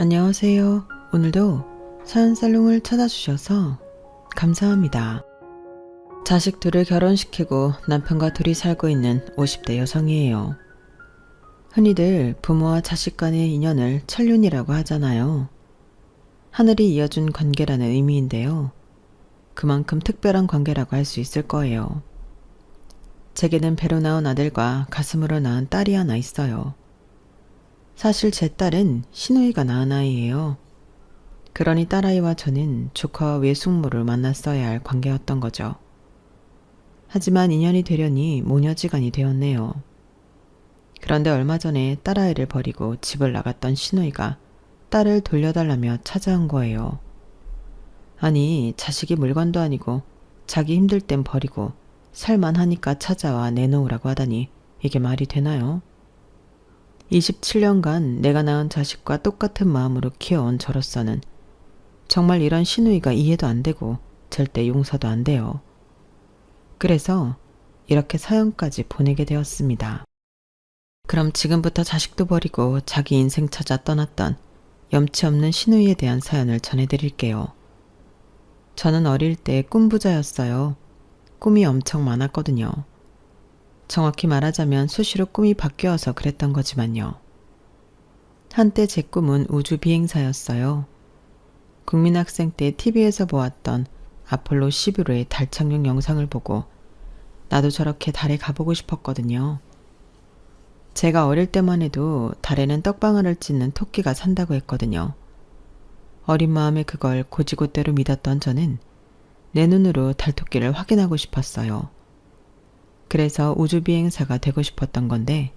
안녕하세요. 오늘도 사연살롱을 찾아주셔서 감사합니다. 자식 둘을 결혼시키고 남편과 둘이 살고 있는 50대 여성이에요. 흔히들 부모와 자식 간의 인연을 천륜이라고 하잖아요. 하늘이 이어준 관계라는 의미인데요. 그만큼 특별한 관계라고 할 수 있을 거예요. 제게는 배로 낳은 아들과 가슴으로 낳은 딸이 하나 있어요. 사실 제 딸은 시누이가 낳은 아이예요. 그러니 딸아이와 저는 조카와 외숙모를 만났어야 할 관계였던 거죠. 하지만 인연이 되려니 모녀지간이 되었네요. 그런데 얼마 전에 딸아이를 버리고 집을 나갔던 시누이가 딸을 돌려달라며 찾아온 거예요. 아니, 자식이 물건도 아니고 자기 힘들 땐 버리고 살만하니까 찾아와 내놓으라고 하다니 이게 말이 되나요? 27년간 내가 낳은 자식과 똑같은 마음으로 키워온 저로서는 정말 이런 시누이가 이해도 안 되고 절대 용서도 안 돼요. 그래서 이렇게 사연까지 보내게 되었습니다. 그럼 지금부터 자식도 버리고 자기 인생 찾아 떠났던 염치 없는 시누이에 대한 사연을 전해드릴게요. 저는 어릴 때 꿈부자였어요. 꿈이 엄청 많았거든요. 정확히 말하자면 수시로 꿈이 바뀌어서 그랬던 거지만요. 한때 제 꿈은 우주 비행사였어요. 국민학생 때 TV에서 보았던 아폴로 11호의 달 착륙 영상을 보고 나도 저렇게 달에 가보고 싶었거든요. 제가 어릴 때만 해도 달에는 떡방아를 찢는 토끼가 산다고 했거든요. 어린 마음에 그걸 고지고대로 믿었던 저는 내 눈으로 달토끼를 확인하고 싶었어요. 그래서 우주비행사가 되고 싶었던 건데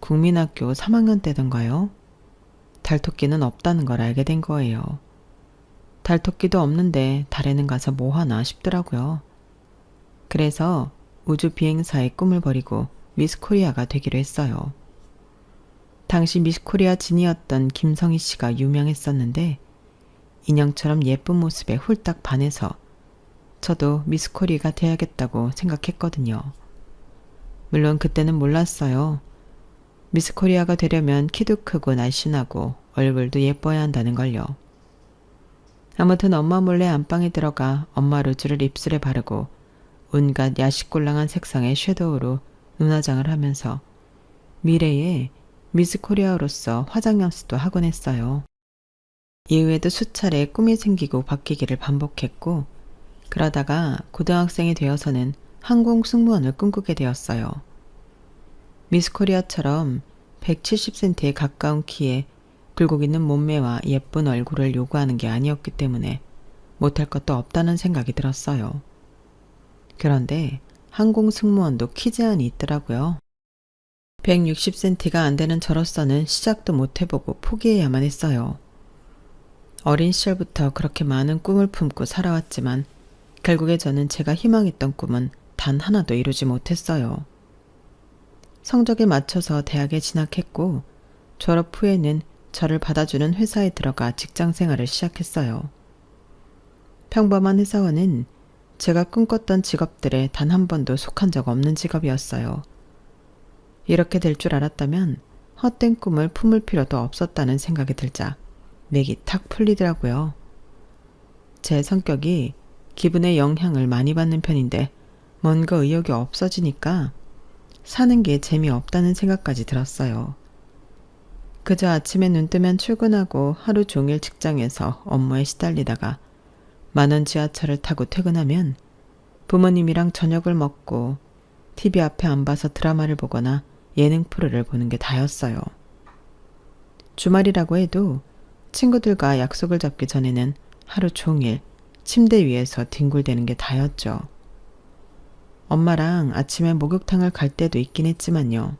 국민학교 3학년 때던가요? 달토끼는 없다는 걸 알게 된 거예요. 달토끼도 없는데 달에는 가서 뭐하나 싶더라고요. 그래서 우주비행사의 꿈을 버리고 미스코리아가 되기로 했어요. 당시 미스코리아 진이었던 김성희 씨가 유명했었는데 인형처럼 예쁜 모습에 홀딱 반해서 저도 미스코리아가 돼야겠다고 생각했거든요. 물론 그때는 몰랐어요. 미스코리아가 되려면 키도 크고 날씬하고 얼굴도 예뻐야 한다는 걸요. 아무튼 엄마 몰래 안방에 들어가 엄마 루즈를 입술에 바르고 온갖 야식골랑한 색상의 섀도우로 눈화장을 하면서 미래의 미스코리아로서 화장 연습도 하곤 했어요. 이후에도 수차례 꿈이 생기고 바뀌기를 반복했고 그러다가 고등학생이 되어서는 항공 승무원을 꿈꾸게 되었어요. 미스코리아처럼 170cm에 가까운 키에 굴곡 있는 몸매와 예쁜 얼굴을 요구하는 게 아니었기 때문에 못할 것도 없다는 생각이 들었어요. 그런데 항공 승무원도 키 제한이 있더라고요. 160cm가 안 되는 저로서는 시작도 못 해보고 포기해야만 했어요. 어린 시절부터 그렇게 많은 꿈을 품고 살아왔지만 결국에 저는 제가 희망했던 꿈은 단 하나도 이루지 못했어요. 성적에 맞춰서 대학에 진학했고 졸업 후에는 저를 받아주는 회사에 들어가 직장 생활을 시작했어요. 평범한 회사원은 제가 꿈꿨던 직업들에 단 한 번도 속한 적 없는 직업이었어요. 이렇게 될 줄 알았다면 헛된 꿈을 품을 필요도 없었다는 생각이 들자 맥이 탁 풀리더라고요. 제 성격이 기분에 영향을 많이 받는 편인데 뭔가 의욕이 없어지니까 사는 게 재미없다는 생각까지 들었어요. 그저 아침에 눈 뜨면 출근하고 하루 종일 직장에서 업무에 시달리다가 만원 지하철을 타고 퇴근하면 부모님이랑 저녁을 먹고 TV 앞에 앉아서 드라마를 보거나 예능 프로를 보는 게 다였어요. 주말이라고 해도 친구들과 약속을 잡기 전에는 하루 종일 침대 위에서 뒹굴대는 게 다였죠. 엄마랑 아침에 목욕탕을 갈 때도 있긴 했지만요.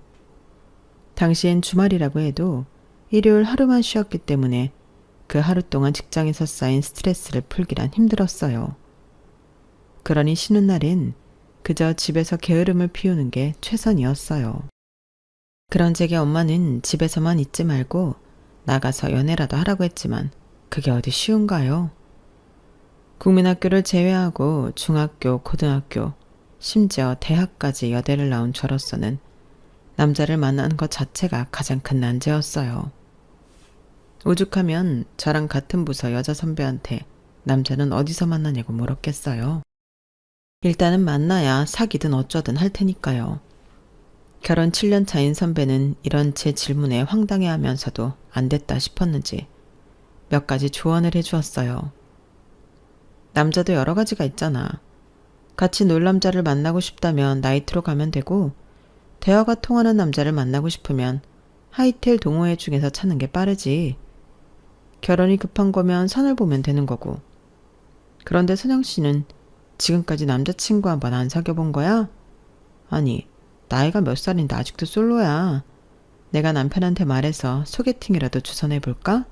당시엔 주말이라고 해도 일요일 하루만 쉬었기 때문에 그 하루 동안 직장에서 쌓인 스트레스를 풀기란 힘들었어요. 그러니 쉬는 날엔 그저 집에서 게으름을 피우는 게 최선이었어요. 그런 제게 엄마는 집에서만 있지 말고 나가서 연애라도 하라고 했지만 그게 어디 쉬운가요? 국민학교를 제외하고 중학교, 고등학교, 심지어 대학까지 여대를 나온 저로서는 남자를 만나는 것 자체가 가장 큰 난제였어요. 오죽하면 저랑 같은 부서 여자 선배한테 남자는 어디서 만나냐고 물었겠어요. 일단은 만나야 사귀든 어쩌든 할 테니까요. 결혼 7년 차인 선배는 이런 제 질문에 황당해하면서도 안 됐다 싶었는지 몇 가지 조언을 해주었어요. 남자도 여러 가지가 있잖아. 같이 놀 남자를 만나고 싶다면 나이트로 가면 되고, 대화가 통하는 남자를 만나고 싶으면 하이텔 동호회 중에서 찾는 게 빠르지. 결혼이 급한 거면 선을 보면 되는 거고. 그런데 선영 씨는 지금까지 남자친구 한 번 안 사귀어 본 거야? 아니, 나이가 몇 살인데 아직도 솔로야. 내가 남편한테 말해서 소개팅이라도 주선해 볼까?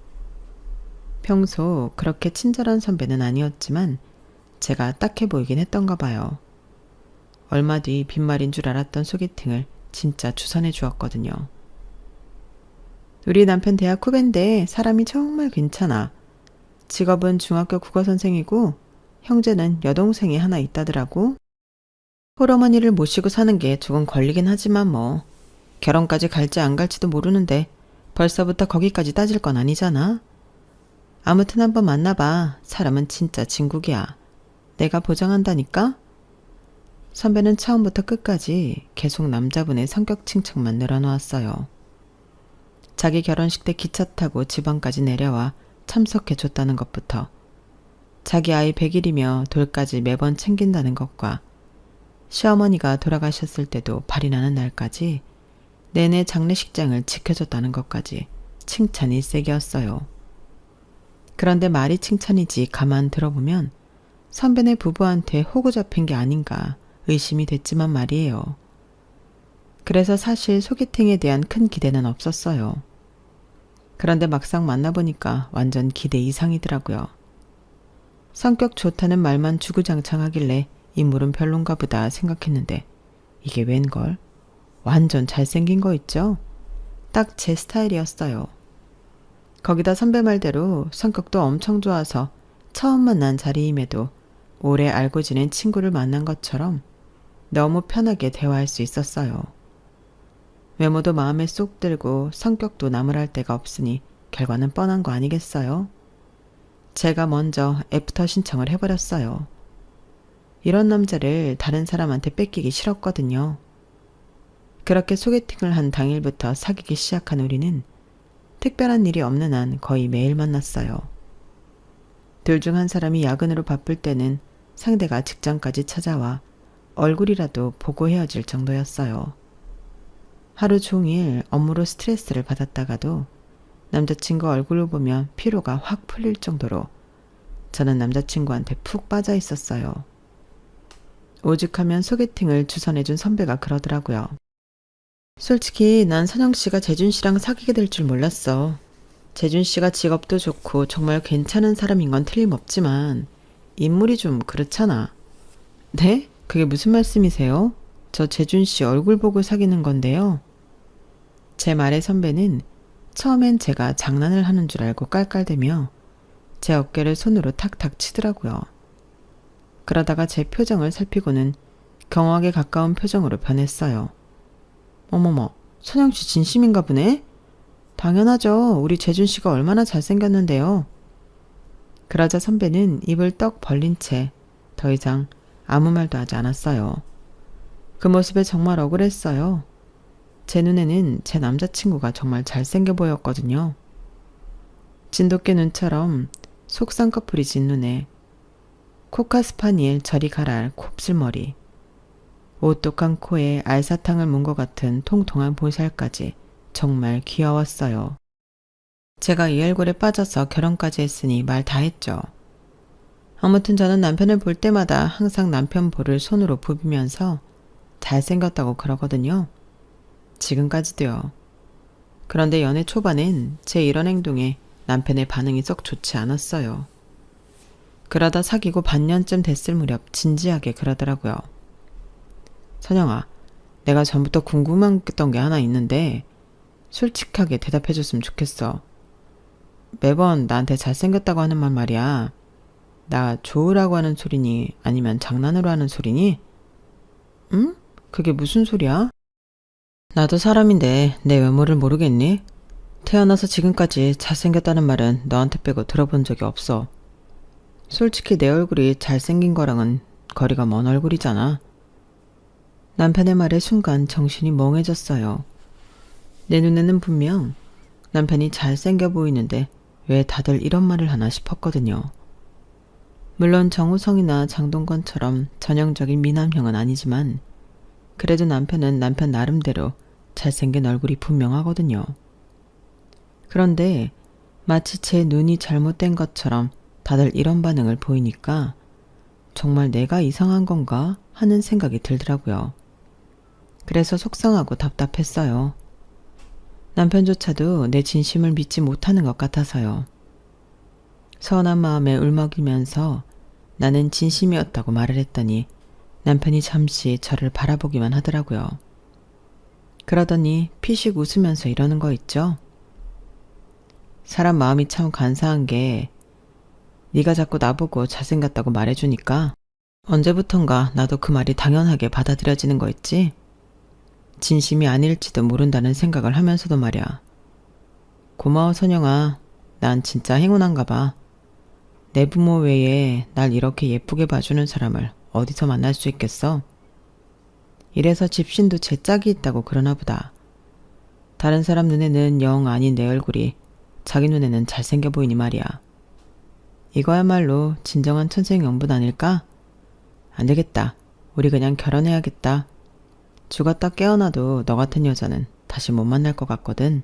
평소 그렇게 친절한 선배는 아니었지만 제가 딱해 보이긴 했던가 봐요. 얼마 뒤 빈말인 줄 알았던 소개팅을 진짜 주선해 주었거든요. 우리 남편 대학 후배인데 사람이 정말 괜찮아. 직업은 중학교 국어 선생이고 형제는 여동생이 하나 있다더라고. 홀어머니를 모시고 사는 게 조금 걸리긴 하지만 뭐 결혼까지 갈지 안 갈지도 모르는데 벌써부터 거기까지 따질 건 아니잖아. 아무튼 한번 만나봐. 사람은 진짜 진국이야. 내가 보장한다니까? 선배는 처음부터 끝까지 계속 남자분의 성격 칭찬만 늘어놓았어요. 자기 결혼식 때 기차 타고 지방까지 내려와 참석해줬다는 것부터 자기 아이 100일이며 돌까지 매번 챙긴다는 것과 시어머니가 돌아가셨을 때도 발이 나는 날까지 내내 장례식장을 지켜줬다는 것까지 칭찬이 일색이었어요. 그런데 말이 칭찬이지 가만 들어보면 선배네 부부한테 호구 잡힌 게 아닌가 의심이 됐지만 말이에요. 그래서 사실 소개팅에 대한 큰 기대는 없었어요. 그런데 막상 만나보니까 완전 기대 이상이더라고요. 성격 좋다는 말만 주구장창하길래 인물은 별론가 보다 생각했는데 이게 웬걸? 완전 잘생긴 거 있죠? 딱 제 스타일이었어요. 거기다 선배 말대로 성격도 엄청 좋아서 처음 만난 자리임에도 오래 알고 지낸 친구를 만난 것처럼 너무 편하게 대화할 수 있었어요. 외모도 마음에 쏙 들고 성격도 나무랄 데가 없으니 결과는 뻔한 거 아니겠어요? 제가 먼저 애프터 신청을 해버렸어요. 이런 남자를 다른 사람한테 뺏기기 싫었거든요. 그렇게 소개팅을 한 당일부터 사귀기 시작한 우리는 특별한 일이 없는 한 거의 매일 만났어요. 둘 중 한 사람이 야근으로 바쁠 때는 상대가 직장까지 찾아와 얼굴이라도 보고 헤어질 정도였어요. 하루 종일 업무로 스트레스를 받았다가도 남자친구 얼굴을 보면 피로가 확 풀릴 정도로 저는 남자친구한테 푹 빠져 있었어요. 오죽하면 소개팅을 주선해준 선배가 그러더라고요. 솔직히 난 선영 씨가 재준 씨랑 사귀게 될 줄 몰랐어. 재준 씨가 직업도 좋고 정말 괜찮은 사람인 건 틀림없지만 인물이 좀 그렇잖아. 네? 그게 무슨 말씀이세요? 저 재준 씨 얼굴 보고 사귀는 건데요. 제 말에 선배는 처음엔 제가 장난을 하는 줄 알고 깔깔대며 제 어깨를 손으로 탁탁 치더라고요. 그러다가 제 표정을 살피고는 경악에 가까운 표정으로 변했어요. 어머머, 선영 씨 진심인가 보네? 당연하죠. 우리 재준 씨가 얼마나 잘생겼는데요. 그러자 선배는 입을 떡 벌린 채 더 이상 아무 말도 하지 않았어요. 그 모습에 정말 억울했어요. 제 눈에는 제 남자친구가 정말 잘생겨 보였거든요. 진돗개 눈처럼 속쌍꺼풀이 진 눈에 코카스파니엘 저리 가랄 곱슬머리, 오똑한 코에 알사탕을 문 것 같은 통통한 보살까지 정말 귀여웠어요. 제가 이 얼굴에 빠져서 결혼까지 했으니 말 다 했죠. 아무튼 저는 남편을 볼 때마다 항상 남편 볼을 손으로 부비면서 잘생겼다고 그러거든요. 지금까지도요. 그런데 연애 초반엔 제 이런 행동에 남편의 반응이 썩 좋지 않았어요. 그러다 사귀고 반년쯤 됐을 무렵 진지하게 그러더라고요. 선영아, 내가 전부터 궁금했던 게 하나 있는데 솔직하게 대답해줬으면 좋겠어. 매번 나한테 잘생겼다고 하는 말 말이야. 나 좋으라고 하는 소리니 아니면 장난으로 하는 소리니? 응? 그게 무슨 소리야? 나도 사람인데 내 외모를 모르겠니? 태어나서 지금까지 잘생겼다는 말은 너한테 빼고 들어본 적이 없어. 솔직히 내 얼굴이 잘생긴 거랑은 거리가 먼 얼굴이잖아. 남편의 말에 순간 정신이 멍해졌어요. 내 눈에는 분명 남편이 잘생겨 보이는데 왜 다들 이런 말을 하나 싶었거든요. 물론 정우성이나 장동건처럼 전형적인 미남형은 아니지만 그래도 남편은 남편 나름대로 잘생긴 얼굴이 분명하거든요. 그런데 마치 제 눈이 잘못된 것처럼 다들 이런 반응을 보이니까 정말 내가 이상한 건가 하는 생각이 들더라고요. 그래서 속상하고 답답했어요. 남편조차도 내 진심을 믿지 못하는 것 같아서요. 서운한 마음에 울먹이면서 나는 진심이었다고 말을 했더니 남편이 잠시 저를 바라보기만 하더라고요. 그러더니 피식 웃으면서 이러는 거 있죠? 사람 마음이 참 간사한 게 네가 자꾸 나보고 잘생겼다고 말해주니까 언제부턴가 나도 그 말이 당연하게 받아들여지는 거 있지? 진심이 아닐지도 모른다는 생각을 하면서도 말이야. 고마워 선영아. 난 진짜 행운한가 봐. 내 부모 외에 날 이렇게 예쁘게 봐주는 사람을 어디서 만날 수 있겠어? 이래서 집신도 제 짝이 있다고 그러나 보다. 다른 사람 눈에는 영 아닌 내 얼굴이 자기 눈에는 잘생겨 보이니 말이야. 이거야말로 진정한 천생연분 아닐까? 안 되겠다. 우리 그냥 결혼해야겠다. 죽었다 깨어나도 너 같은 여자는 다시 못 만날 것 같거든.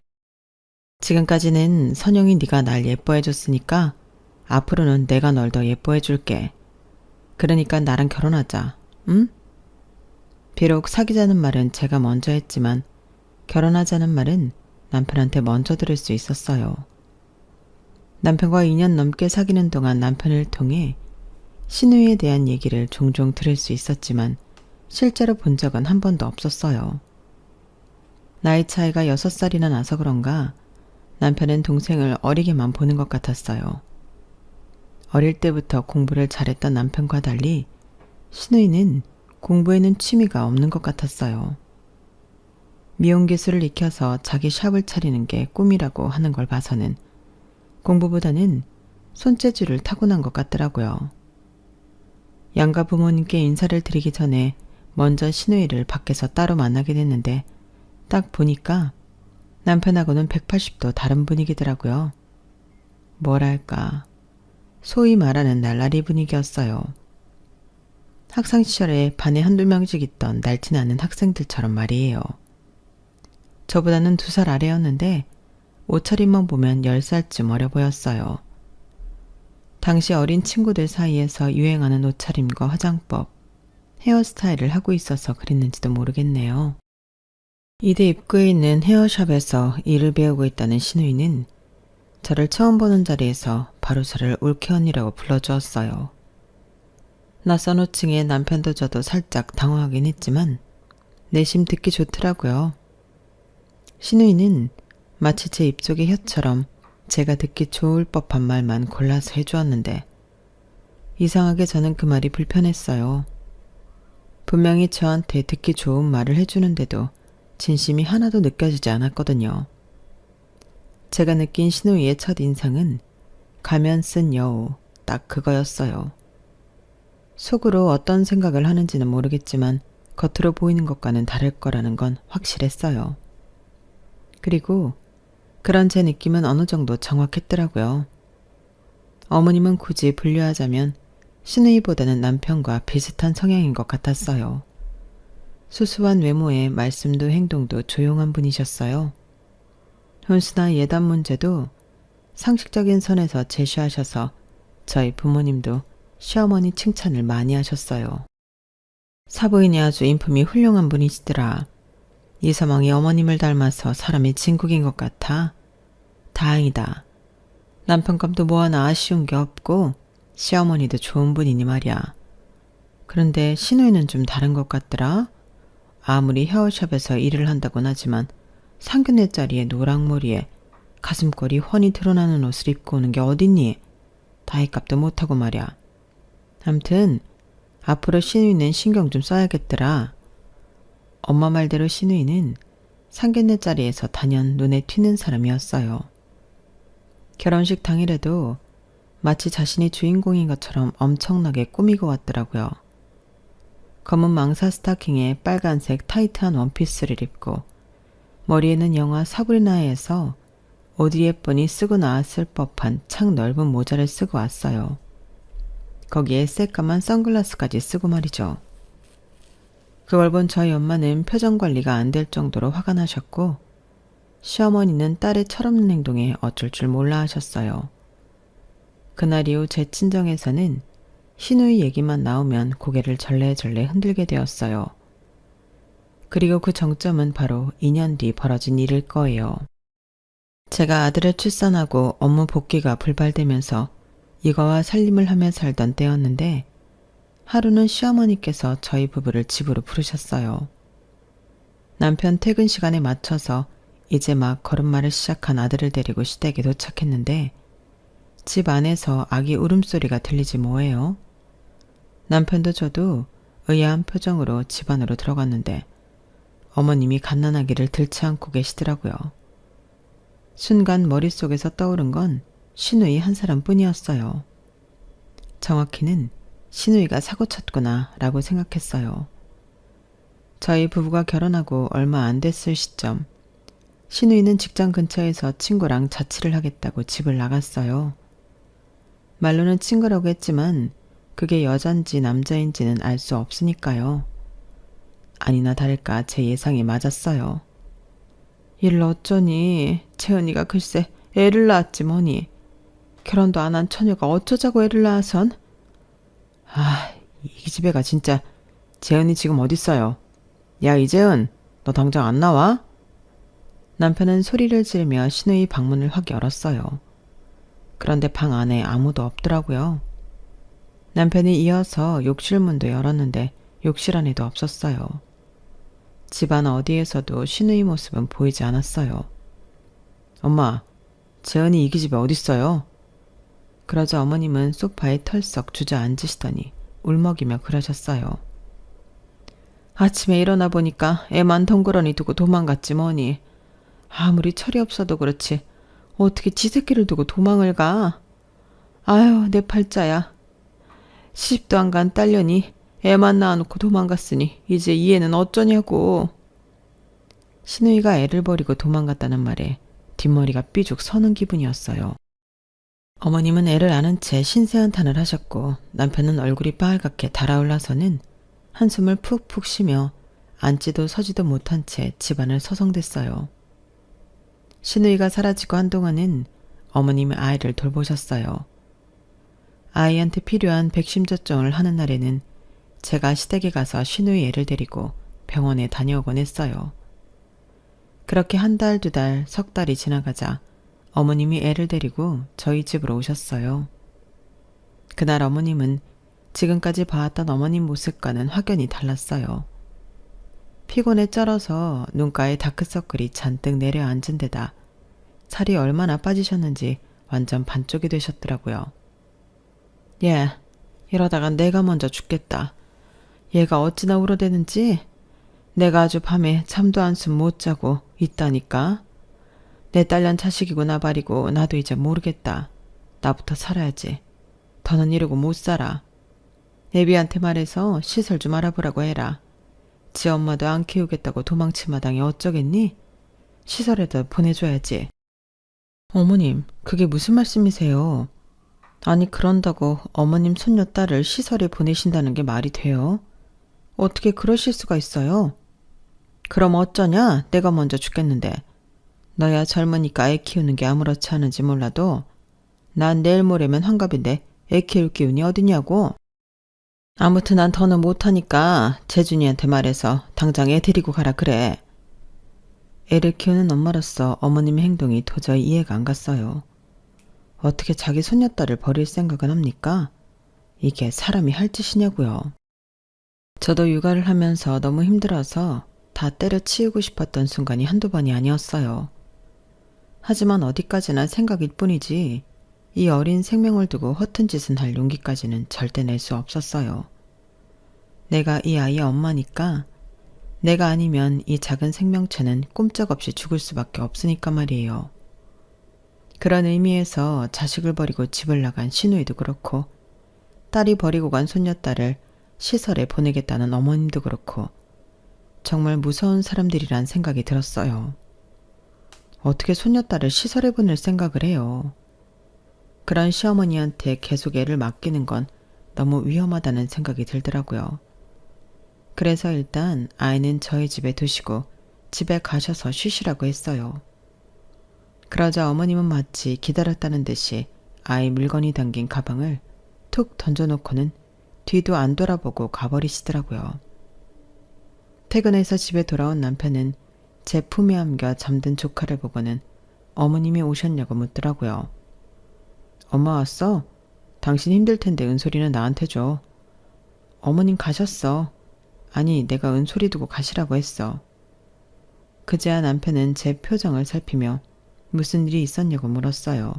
지금까지는 선영이 네가 날 예뻐해줬으니까 앞으로는 내가 널 더 예뻐해줄게. 그러니까 나랑 결혼하자. 응? 비록 사귀자는 말은 제가 먼저 했지만 결혼하자는 말은 남편한테 먼저 들을 수 있었어요. 남편과 2년 넘게 사귀는 동안 남편을 통해 신우이에 대한 얘기를 종종 들을 수 있었지만 실제로 본 적은 한 번도 없었어요. 나이 차이가 6살이나 나서 그런가 남편은 동생을 어리게만 보는 것 같았어요. 어릴 때부터 공부를 잘했던 남편과 달리 신우이는 공부에는 취미가 없는 것 같았어요. 미용 기술을 익혀서 자기 샵을 차리는 게 꿈이라고 하는 걸 봐서는 공부보다는 손재주를 타고난 것 같더라고요. 양가 부모님께 인사를 드리기 전에 먼저 신우이를 밖에서 따로 만나게 됐는데 딱 보니까 남편하고는 180도 다른 분위기더라고요. 뭐랄까, 소위 말하는 날라리 분위기였어요. 학창 시절에 반에 한두 명씩 있던 날씬않은 학생들처럼 말이에요. 저보다는 2살 아래였는데 옷차림만 보면 10살쯤 어려 보였어요. 당시 어린 친구들 사이에서 유행하는 옷차림과 화장법, 헤어스타일을 하고 있어서 그랬는지도 모르겠네요. 이대 입구에 있는 헤어샵에서 일을 배우고 있다는 신우이는 저를 처음 보는 자리에서 바로 저를 올케 언니라고 불러주었어요. 낯선 호칭에 남편도 저도 살짝 당황하긴 했지만 내심 듣기 좋더라고요. 신우이는 마치 제 입속의 혀처럼 제가 듣기 좋을 법한 말만 골라서 해주었는데 이상하게 저는 그 말이 불편했어요. 분명히 저한테 듣기 좋은 말을 해주는데도 진심이 하나도 느껴지지 않았거든요. 제가 느낀 신우이의 첫인상은 가면 쓴 여우, 딱 그거였어요. 속으로 어떤 생각을 하는지는 모르겠지만 겉으로 보이는 것과는 다를 거라는 건 확실했어요. 그리고 그런 제 느낌은 어느 정도 정확했더라고요. 어머님은 굳이 분류하자면 신우이보다는 남편과 비슷한 성향인 것 같았어요. 수수한 외모에 말씀도 행동도 조용한 분이셨어요. 혼수나 예단 문제도 상식적인 선에서 제시하셔서 저희 부모님도 시어머니 칭찬을 많이 하셨어요. 사부인이 아주 인품이 훌륭한 분이시더라. 이서방이 어머님을 닮아서 사람이 진국인 것 같아. 다행이다. 남편감도 뭐 하나 아쉬운 게 없고 시어머니도 좋은 분이니 말이야. 그런데 신우이는 좀 다른 것 같더라. 아무리 헤어샵에서 일을 한다곤 하지만 상견례 자리에 노랑머리에 가슴골이 훤히 드러나는 옷을 입고 오는 게 어딨니? 다이값도 못하고 말이야. 암튼 앞으로 신우이는 신경 좀 써야겠더라. 엄마 말대로 신우이는 상견례 자리에서 단연 눈에 튀는 사람이었어요. 결혼식 당일에도 마치 자신이 주인공인 것처럼 엄청나게 꾸미고 왔더라고요. 검은 망사 스타킹에 빨간색 타이트한 원피스를 입고 머리에는 영화 사브리나에서 오드리 헵번이 쓰고 나왔을 법한 창 넓은 모자를 쓰고 왔어요. 거기에 새까만 선글라스까지 쓰고 말이죠. 그걸 본 저희 엄마는 표정 관리가 안 될 정도로 화가 나셨고 시어머니는 딸의 철없는 행동에 어쩔 줄 몰라 하셨어요. 그날 이후 제 친정에서는 시누이 얘기만 나오면 고개를 절레절레 흔들게 되었어요. 그리고 그 정점은 바로 2년 뒤 벌어진 일일 거예요. 제가 아들을 출산하고 업무 복귀가 불발되면서 이거와 살림을 하며 살던 때였는데 하루는 시어머니께서 저희 부부를 집으로 부르셨어요. 남편 퇴근 시간에 맞춰서 이제 막 걸음마를 시작한 아들을 데리고 시댁에 도착했는데 집 안에서 아기 울음소리가 들리지 뭐예요. 남편도 저도 의아한 표정으로 집 안으로 들어갔는데 어머님이 갓난아기를 들치 않고 계시더라고요. 순간 머릿속에서 떠오른 건 시누이 한 사람뿐이었어요. 정확히는 시누이가 사고쳤구나 라고 생각했어요. 저희 부부가 결혼하고 얼마 안 됐을 시점 시누이는 직장 근처에서 친구랑 자취를 하겠다고 집을 나갔어요. 말로는 친구라고 했지만 그게 여잔지 남자인지는 알 수 없으니까요. 아니나 다를까 제 예상이 맞았어요. 이를 어쩌니 채은이가 글쎄 애를 낳았지 뭐니. 결혼도 안 한 처녀가 어쩌자고 애를 낳아선. 이 기집애가 진짜. 재은이 지금 어딨어요? 야 이재은 너 당장 안 나와? 남편은 소리를 지르며 시누이 방문을 확 열었어요. 그런데 방 안에 아무도 없더라고요. 남편이 이어서 욕실 문도 열었는데 욕실 안에도 없었어요. 집안 어디에서도 시누이 모습은 보이지 않았어요. 엄마, 재은이 이 기집애 어딨어요? 그러자 어머님은 소파에 털썩 주저앉으시더니 울먹이며 그러셨어요. 아침에 일어나 보니까 애만 덩그러니 두고 도망갔지 뭐니. 아무리 철이 없어도 그렇지 어떻게 지 새끼를 두고 도망을 가. 아유 내 팔자야. 시집도 안 간 딸년이 애만 낳아놓고 도망갔으니 이제 이 애는 어쩌냐고. 시누이가 애를 버리고 도망갔다는 말에 뒷머리가 삐죽 서는 기분이었어요. 어머님은 애를 안은 채 신세한탄을 하셨고 남편은 얼굴이 빨갛게 달아올라서는 한숨을 푹푹 쉬며 앉지도 서지도 못한 채 집안을 서성댔어요. 시누이가 사라지고 한동안은 어머님이 아이를 돌보셨어요. 아이한테 필요한 백신 접종을 하는 날에는 제가 시댁에 가서 시누이 애를 데리고 병원에 다녀오곤 했어요. 그렇게 한 달, 두 달, 석 달이 지나가자 어머님이 애를 데리고 저희 집으로 오셨어요. 그날 어머님은 지금까지 봐왔던 어머님 모습과는 확연히 달랐어요. 피곤에 쩔어서 눈가에 다크서클이 잔뜩 내려앉은 데다 살이 얼마나 빠지셨는지 완전 반쪽이 되셨더라고요. 예, 이러다간 내가 먼저 죽겠다. 얘가 어찌나 울어대는지 내가 아주 밤에 잠도 한숨 못 자고 있다니까. 내 딸년 자식이고 나발이고 나도 이제 모르겠다. 나부터 살아야지. 더는 이러고 못 살아. 애비한테 말해서 시설 좀 알아보라고 해라. 지 엄마도 안 키우겠다고 도망친 마당에 어쩌겠니? 시설에다 보내줘야지. 어머님, 그게 무슨 말씀이세요? 아니 그런다고 어머님 손녀딸을 시설에 보내신다는 게 말이 돼요? 어떻게 그러실 수가 있어요? 그럼 어쩌냐? 내가 먼저 죽겠는데. 너야 젊으니까 애 키우는 게 아무렇지 않은지 몰라도 난 내일 모레면 환갑인데 애 키울 기운이 어디냐고. 아무튼 난 더는 못하니까 재준이한테 말해서 당장 애 데리고 가라 그래. 애를 키우는 엄마로서 어머님의 행동이 도저히 이해가 안 갔어요. 어떻게 자기 손녀딸을 버릴 생각은 합니까? 이게 사람이 할 짓이냐고요. 저도 육아를 하면서 너무 힘들어서 다 때려치우고 싶었던 순간이 한두 번이 아니었어요. 하지만 어디까지나 생각일 뿐이지 이 어린 생명을 두고 허튼 짓은 할 용기까지는 절대 낼 수 없었어요. 내가 이 아이의 엄마니까 내가 아니면 이 작은 생명체는 꼼짝없이 죽을 수밖에 없으니까 말이에요. 그런 의미에서 자식을 버리고 집을 나간 시누이도 그렇고 딸이 버리고 간 손녀딸을 시설에 보내겠다는 어머님도 그렇고 정말 무서운 사람들이란 생각이 들었어요. 어떻게 손녀딸을 시설에 보낼 생각을 해요. 그런 시어머니한테 계속 애를 맡기는 건 너무 위험하다는 생각이 들더라고요. 그래서 일단 아이는 저희 집에 두시고 집에 가셔서 쉬시라고 했어요. 그러자 어머님은 마치 기다렸다는 듯이 아이 물건이 담긴 가방을 툭 던져놓고는 뒤도 안 돌아보고 가버리시더라고요. 퇴근해서 집에 돌아온 남편은 제 품에 안겨 잠든 조카를 보고는 어머님이 오셨냐고 묻더라고요. 엄마 왔어? 당신 힘들 텐데 은솔이는 나한테 줘. 어머님 가셨어. 아니, 내가 은솔이 두고 가시라고 했어. 그제야 남편은 제 표정을 살피며 무슨 일이 있었냐고 물었어요.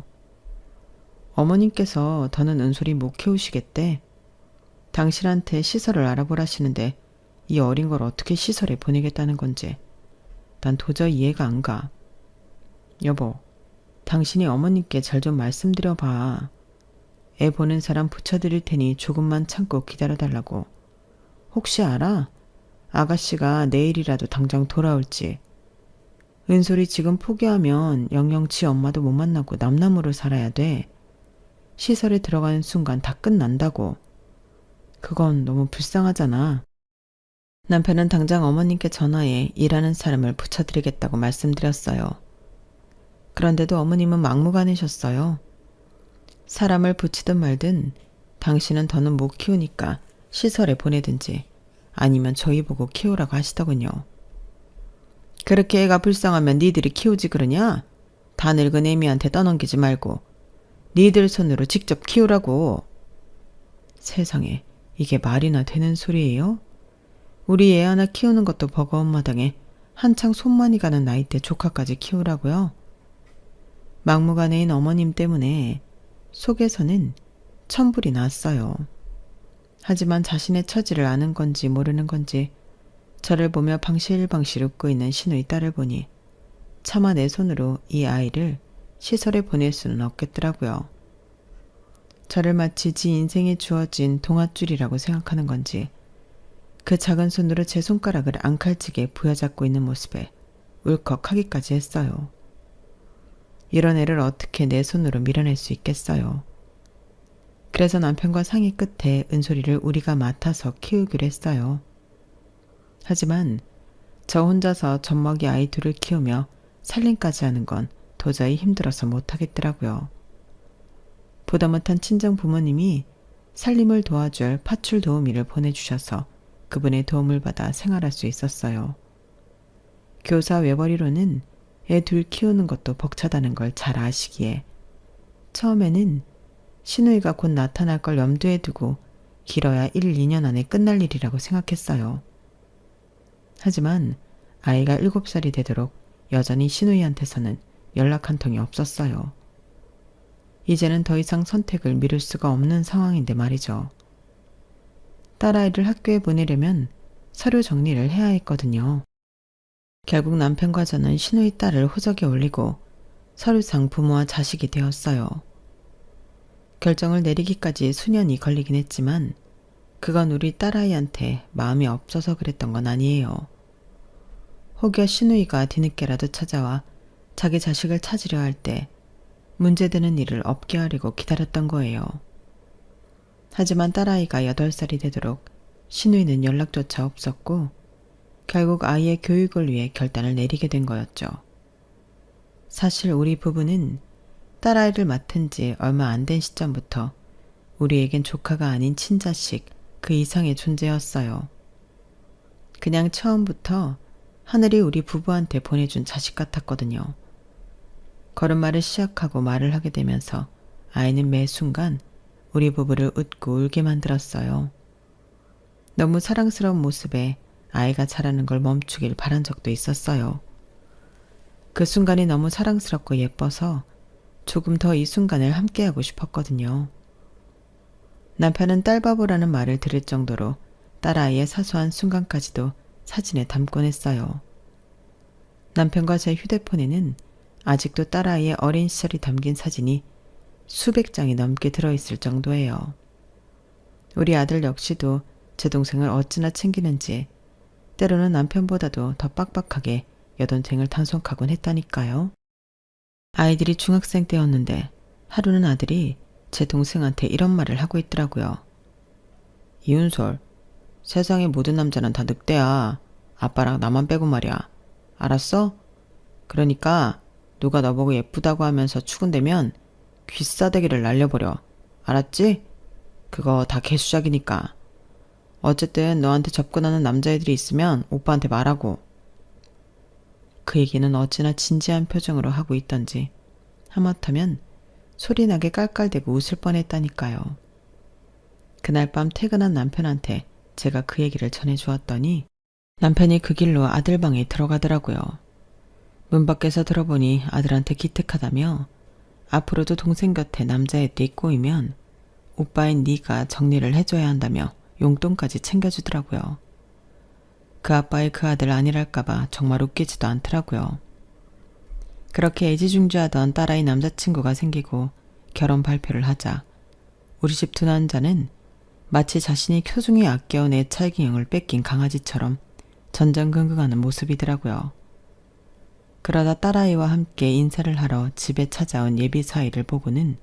어머님께서 더는 은솔이 못 키우시겠대. 당신한테 시설을 알아보라시는데 이 어린 걸 어떻게 시설에 보내겠다는 건지 난 도저히 이해가 안 가. 여보, 당신이 어머님께 잘 좀 말씀드려봐. 애 보는 사람 붙여드릴 테니 조금만 참고 기다려달라고. 혹시 알아? 아가씨가 내일이라도 당장 돌아올지. 은솔이 지금 포기하면 영영 지 엄마도 못 만나고 남남으로 살아야 돼. 시설에 들어가는 순간 다 끝난다고. 그건 너무 불쌍하잖아. 남편은 당장 어머님께 전화해 일하는 사람을 붙여드리겠다고 말씀드렸어요. 그런데도 어머님은 막무가내셨어요. 사람을 붙이든 말든 당신은 더는 못 키우니까 시설에 보내든지 아니면 저희 보고 키우라고 하시더군요. 그렇게 애가 불쌍하면 니들이 키우지 그러냐? 다 늙은 애미한테 떠넘기지 말고 니들 손으로 직접 키우라고. 세상에, 이게 말이나 되는 소리예요? 우리 애 하나 키우는 것도 버거운 마당에 한창 손만이 가는 나이 때 조카까지 키우라고요? 막무가내인 어머님 때문에 속에서는 천불이 났어요. 하지만 자신의 처지를 아는 건지 모르는 건지 저를 보며 방실방실 웃고 있는 시누이 딸을 보니 차마 내 손으로 이 아이를 시설에 보낼 수는 없겠더라고요. 저를 마치 지 인생에 주어진 동아줄이라고 생각하는 건지 그 작은 손으로 제 손가락을 앙칼지게 부여잡고 있는 모습에 울컥하기까지 했어요. 이런 애를 어떻게 내 손으로 밀어낼 수 있겠어요. 그래서 남편과 상의 끝에 은솔이를 우리가 맡아서 키우기로 했어요. 하지만 저 혼자서 젖먹이 아이 둘을 키우며 살림까지 하는 건 도저히 힘들어서 못하겠더라고요. 보다 못한 친정 부모님이 살림을 도와줄 파출 도우미를 보내주셔서 그분의 도움을 받아 생활할 수 있었어요. 교사 외벌이로는 애 둘 키우는 것도 벅차다는 걸 잘 아시기에 처음에는 시누이가 곧 나타날 걸 염두에 두고 길어야 1, 2년 안에 끝날 일이라고 생각했어요. 하지만 아이가 7살이 되도록 여전히 시누이한테서는 연락 한 통이 없었어요. 이제는 더 이상 선택을 미룰 수가 없는 상황인데 말이죠. 딸아이를 학교에 보내려면 서류 정리를 해야 했거든요. 결국 남편과 저는 시누이 딸을 호적에 올리고 서류상 부모와 자식이 되었어요. 결정을 내리기까지 수년이 걸리긴 했지만 그건 우리 딸아이한테 마음이 없어서 그랬던 건 아니에요. 혹여 시누이가 뒤늦게라도 찾아와 자기 자식을 찾으려 할 때 문제되는 일을 없게 하려고 기다렸던 거예요. 하지만 딸아이가 8살이 되도록 시누이는 연락조차 없었고 결국 아이의 교육을 위해 결단을 내리게 된 거였죠. 사실 우리 부부는 딸아이를 맡은 지 얼마 안 된 시점부터 우리에겐 조카가 아닌 친자식 그 이상의 존재였어요. 그냥 처음부터 하늘이 우리 부부한테 보내준 자식 같았거든요. 걸음마를 시작하고 말을 하게 되면서 아이는 매 순간 우리 부부를 웃고 울게 만들었어요. 너무 사랑스러운 모습에 아이가 자라는 걸 멈추길 바란 적도 있었어요. 그 순간이 너무 사랑스럽고 예뻐서 조금 더 이 순간을 함께하고 싶었거든요. 남편은 딸바보라는 말을 들을 정도로 딸아이의 사소한 순간까지도 사진에 담곤 했어요. 남편과 제 휴대폰에는 아직도 딸아이의 어린 시절이 담긴 사진이 수백 장이 넘게 들어있을 정도예요. 우리 아들 역시도 제 동생을 어찌나 챙기는지 때로는 남편보다도 더 빡빡하게 여동생을 단속하곤 했다니까요. 아이들이 중학생 때였는데 하루는 아들이 제 동생한테 이런 말을 하고 있더라고요. 이윤솔, 세상의 모든 남자는 다 늑대야. 아빠랑 나만 빼고 말이야. 알았어? 그러니까 누가 너보고 예쁘다고 하면서 추근대면 귀싸대기를 날려버려. 알았지? 그거 다 개수작이니까. 어쨌든 너한테 접근하는 남자애들이 있으면 오빠한테 말하고. 그 얘기는 어찌나 진지한 표정으로 하고 있던지 하마터면 소리나게 깔깔대고 웃을 뻔했다니까요. 그날 밤 퇴근한 남편한테 제가 그 얘기를 전해주었더니 남편이 그 길로 아들 방에 들어가더라고요. 문 밖에서 들어보니 아들한테 기특하다며 앞으로도 동생 곁에 남자애들이 꼬이면 오빠인 네가 정리를 해줘야 한다며 용돈까지 챙겨주더라고요. 그 아빠의 그 아들 아니랄까봐 정말 웃기지도 않더라고요. 그렇게 애지중지하던 딸아이 남자친구가 생기고 결혼 발표를 하자 우리 집 두 남자는 마치 자신이 소중히 아껴온 애착인형을 뺏긴 강아지처럼 전전긍긍하는 모습이더라고요. 그러다 딸아이와 함께 인사를 하러 집에 찾아온 예비사위를 보고는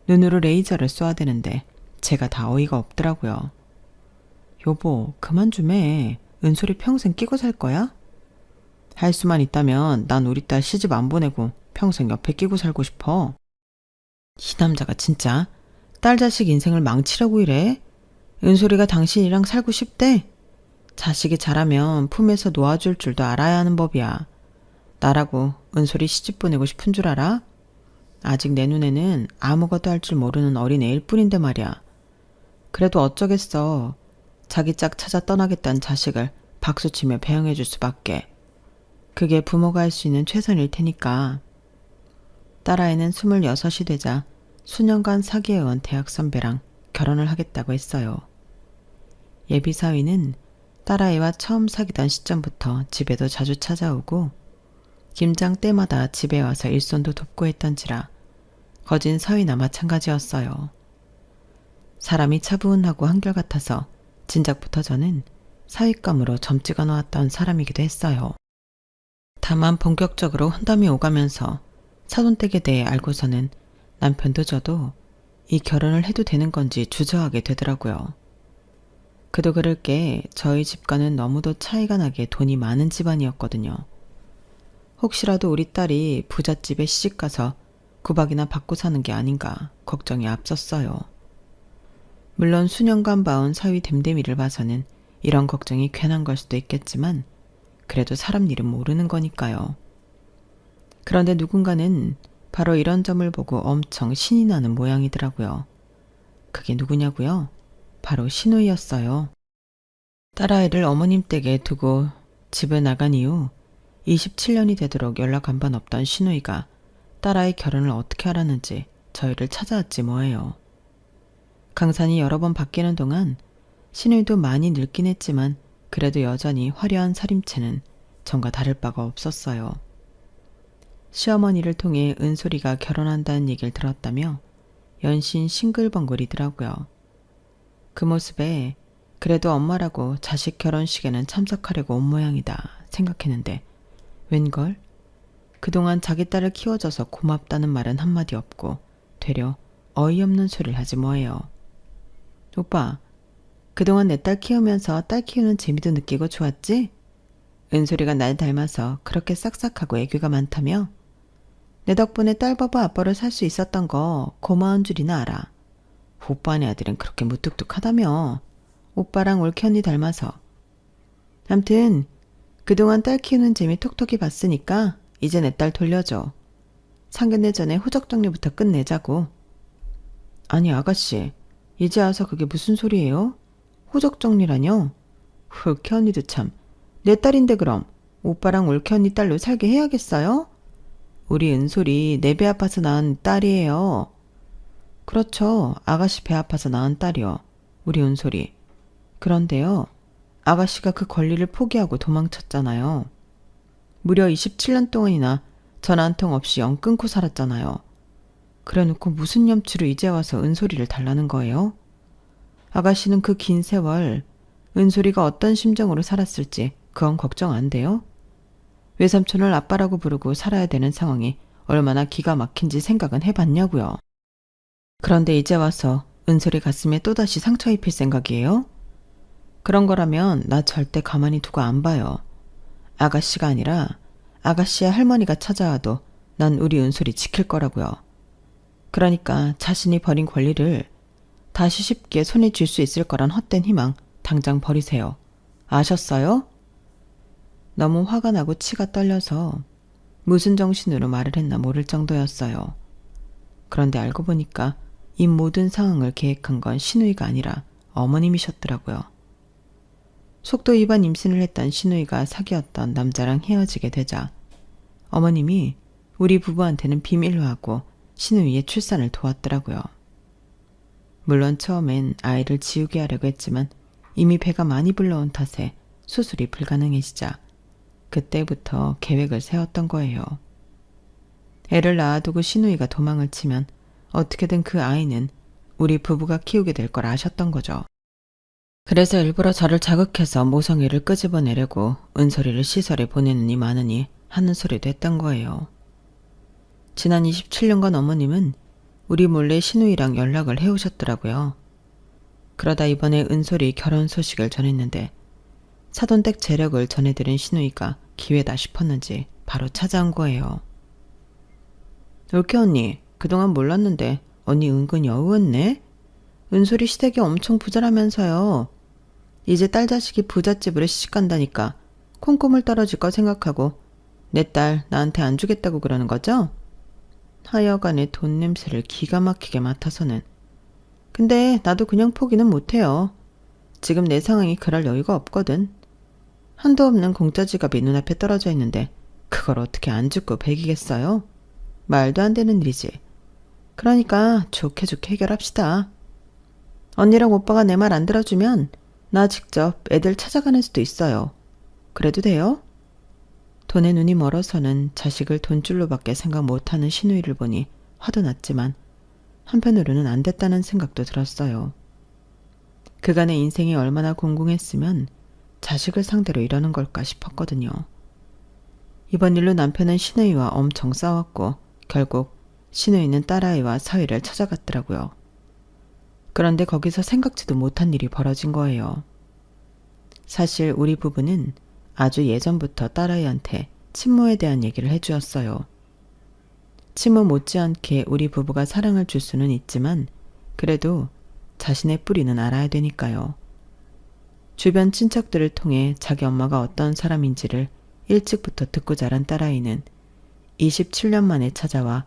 눈으로 레이저를 쏘아대는데 제가 다 어이가 없더라고요. 여보, 그만 좀 해. 은솔이 평생 끼고 살 거야? 할 수만 있다면 난 우리 딸 시집 안 보내고 평생 옆에 끼고 살고 싶어. 이 남자가 진짜 딸 자식 인생을 망치려고 이래? 은솔이가 당신이랑 살고 싶대? 자식이 자라면 품에서 놓아줄 줄도 알아야 하는 법이야. 나라고 은솔이 시집 보내고 싶은 줄 알아? 아직 내 눈에는 아무것도 할 줄 모르는 어린애일 뿐인데 말이야. 그래도 어쩌겠어. 자기 짝 찾아 떠나겠다는 자식을 박수치며 배웅해 줄 수밖에. 그게 부모가 할 수 있는 최선일 테니까. 딸아이는 26이 되자 수년간 사귀어온 대학 선배랑 결혼을 하겠다고 했어요. 예비사위는 딸아이와 처음 사귀던 시점부터 집에도 자주 찾아오고 김장 때마다 집에 와서 일손도 돕고 했던지라 거진 사위나 마찬가지였어요. 사람이 차분하고 한결같아서 진작부터 저는 사윗감으로 점 찍어 놓았던 사람이기도 했어요. 다만 본격적으로 혼담이 오가면서 사돈댁에 대해 알고서는 남편도 저도 이 결혼을 해도 되는 건지 주저하게 되더라고요. 그도 그럴 게 저희 집과는 너무도 차이가 나게 돈이 많은 집안이었거든요. 혹시라도 우리 딸이 부잣집에 시집가서 구박이나 받고 사는 게 아닌가 걱정이 앞섰어요. 물론 수년간 봐온 사위 댐댐이를 봐서는 이런 걱정이 괜한 걸 수도 있겠지만 그래도 사람 일은 모르는 거니까요. 그런데 누군가는 바로 이런 점을 보고 엄청 신이 나는 모양이더라고요. 그게 누구냐고요? 바로 신우이였어요. 딸아이를 어머님 댁에 두고 집을 나간 이후 27년이 되도록 연락 한 번 없던 신우이가 딸아이 결혼을 어떻게 알았는지 저희를 찾아왔지 뭐예요. 강산이 여러 번 바뀌는 동안 신우이도 많이 늙긴 했지만 그래도 여전히 화려한 살림체는 전과 다를 바가 없었어요. 시어머니를 통해 은솔이가 결혼한다는 얘기를 들었다며 연신 싱글벙글이더라고요. 그 모습에 그래도 엄마라고 자식 결혼식에는 참석하려고 온 모양이다 생각했는데 웬걸? 그동안 자기 딸을 키워줘서 고맙다는 말은 한마디 없고 되려 어이없는 소리를 하지 뭐예요. 오빠, 그동안 내 딸 키우면서 딸 키우는 재미도 느끼고 좋았지? 은솔이가 날 닮아서 그렇게 싹싹하고 애교가 많다며? 내 덕분에 딸 바보 아빠로 살 수 있었던 거 고마운 줄이나 알아. 오빠네 아들은 그렇게 무뚝뚝하다며. 오빠랑 올케 언니 닮아서. 암튼 그동안 딸 키우는 재미 톡톡히 봤으니까 이제 내 딸 돌려줘. 상견례 전에 호적 정리부터 끝내자고. 아니 아가씨, 이제 와서 그게 무슨 소리예요? 호적 정리라뇨? 올케 언니도 참. 내 딸인데 그럼 오빠랑 올케 언니 딸로 살게 해야겠어요? 우리 은솔이 내 배 아파서 낳은 딸이에요. 그렇죠. 아가씨 배 아파서 낳은 딸이요. 우리 은솔이. 그런데요. 아가씨가 그 권리를 포기하고 도망쳤잖아요. 무려 27년 동안이나 전화 한 통 없이 영 끊고 살았잖아요. 그래놓고 무슨 염치로 이제 와서 은솔이를 달라는 거예요? 아가씨는 그 긴 세월 은솔이가 어떤 심정으로 살았을지 그건 걱정 안 돼요? 외삼촌을 아빠라고 부르고 살아야 되는 상황이 얼마나 기가 막힌지 생각은 해봤냐고요. 그런데 이제 와서 은솔이 가슴에 또다시 상처 입힐 생각이에요? 그런 거라면 나 절대 가만히 두고 안 봐요. 아가씨가 아니라 아가씨의 할머니가 찾아와도 난 우리 은솔이 지킬 거라고요. 그러니까 자신이 버린 권리를 다시 쉽게 손에 쥘 수 있을 거란 헛된 희망 당장 버리세요. 아셨어요? 너무 화가 나고 치가 떨려서 무슨 정신으로 말을 했나 모를 정도였어요. 그런데 알고 보니까 이 모든 상황을 계획한 건 신우이가 아니라 어머님이셨더라고요. 속도 위반 임신을 했던 신우이가 사귀었던 남자랑 헤어지게 되자 어머님이 우리 부부한테는 비밀로 하고 신우이의 출산을 도왔더라고요. 물론 처음엔 아이를 지우게 하려고 했지만 이미 배가 많이 불러온 탓에 수술이 불가능해지자 그때부터 계획을 세웠던 거예요. 애를 낳아두고 신우이가 도망을 치면 어떻게든 그 아이는 우리 부부가 키우게 될 걸 아셨던 거죠. 그래서 일부러 저를 자극해서 모성애를 끄집어내려고 은솔이를 시설에 보내느니 마느니 하는 소리도 했던 거예요. 지난 27년간 어머님은 우리 몰래 신우이랑 연락을 해오셨더라고요. 그러다 이번에 은솔이 결혼 소식을 전했는데 사돈댁 재력을 전해들은 신우이가 기회다 싶었는지 바로 찾아온 거예요. 옳게 언니, 그동안 몰랐는데 언니 은근 여우였네? 은솔이 시댁이 엄청 부자라면서요. 이제 딸 자식이 부잣집으로 시집간다니까 콩고물 떨어질 거 생각하고 내 딸 나한테 안 주겠다고 그러는 거죠? 하여간에 돈 냄새를 기가 막히게 맡아서는. 근데 나도 그냥 포기는 못해요. 지금 내 상황이 그럴 여유가 없거든. 한도 없는 공짜 지갑이 눈앞에 떨어져 있는데 그걸 어떻게 안 죽고 배기겠어요? 말도 안 되는 일이지. 그러니까 좋게 좋게 해결합시다. 언니랑 오빠가 내 말 안 들어주면 나 직접 애들 찾아가는 수도 있어요. 그래도 돼요? 돈에 눈이 멀어서는 자식을 돈줄로밖에 생각 못하는 신우이를 보니 화도 났지만 한편으로는 안 됐다는 생각도 들었어요. 그간의 인생이 얼마나 공공했으면 자식을 상대로 이러는 걸까 싶었거든요. 이번 일로 남편은 신우이와 엄청 싸웠고 결국 신우이는 딸아이와 사위를 찾아갔더라고요. 그런데 거기서 생각지도 못한 일이 벌어진 거예요. 사실 우리 부부는 아주 예전부터 딸아이한테 친모에 대한 얘기를 해주었어요. 친모 못지않게 우리 부부가 사랑을 줄 수는 있지만 그래도 자신의 뿌리는 알아야 되니까요. 주변 친척들을 통해 자기 엄마가 어떤 사람인지를 일찍부터 듣고 자란 딸아이는 27년 만에 찾아와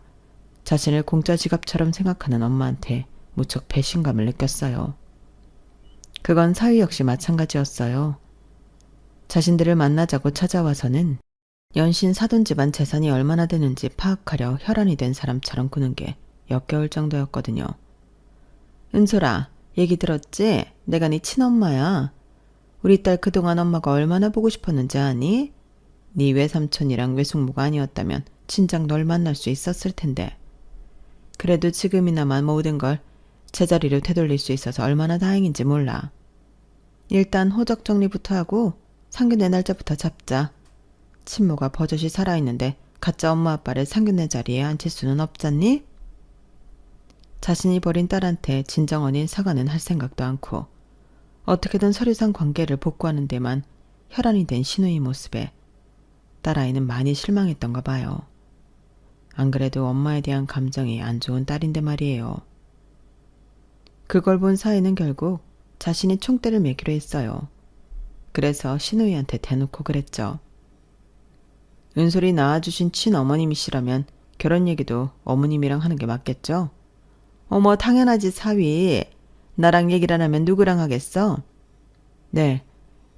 자신을 공짜 지갑처럼 생각하는 엄마한테 무척 배신감을 느꼈어요. 그건 사위 역시 마찬가지였어요. 자신들을 만나자고 찾아와서는 연신 사돈 집안 재산이 얼마나 되는지 파악하려 혈안이 된 사람처럼 구는 게 역겨울 정도였거든요. 은솔아, 얘기 들었지? 내가 네 친엄마야. 우리 딸 그동안 엄마가 얼마나 보고 싶었는지 아니? 네 외삼촌이랑 외숙모가 아니었다면 진작 널 만날 수 있었을 텐데. 그래도 지금이나마 모든 걸 제자리로 되돌릴 수 있어서 얼마나 다행인지 몰라. 일단 호적 정리부터 하고 상견례 날짜부터 잡자. 친모가 버젓이 살아있는데 가짜 엄마 아빠를 상견례 자리에 앉힐 수는 없잖니? 자신이 버린 딸한테 진정 어린 사과는 할 생각도 않고 어떻게든 서류상 관계를 복구하는 데만 혈안이 된 신우이 모습에 딸아이는 많이 실망했던가 봐요. 안 그래도 엄마에 대한 감정이 안 좋은 딸인데 말이에요. 그걸 본 사위는 결국 자신이 총대를 매기로 했어요. 그래서 신우이한테 대놓고 그랬죠. 은솔이 낳아주신 친어머님이시라면 결혼 얘기도 어머님이랑 하는 게 맞겠죠? 어머 당연하지 사위. 나랑 얘기를 안 하면 누구랑 하겠어? 네.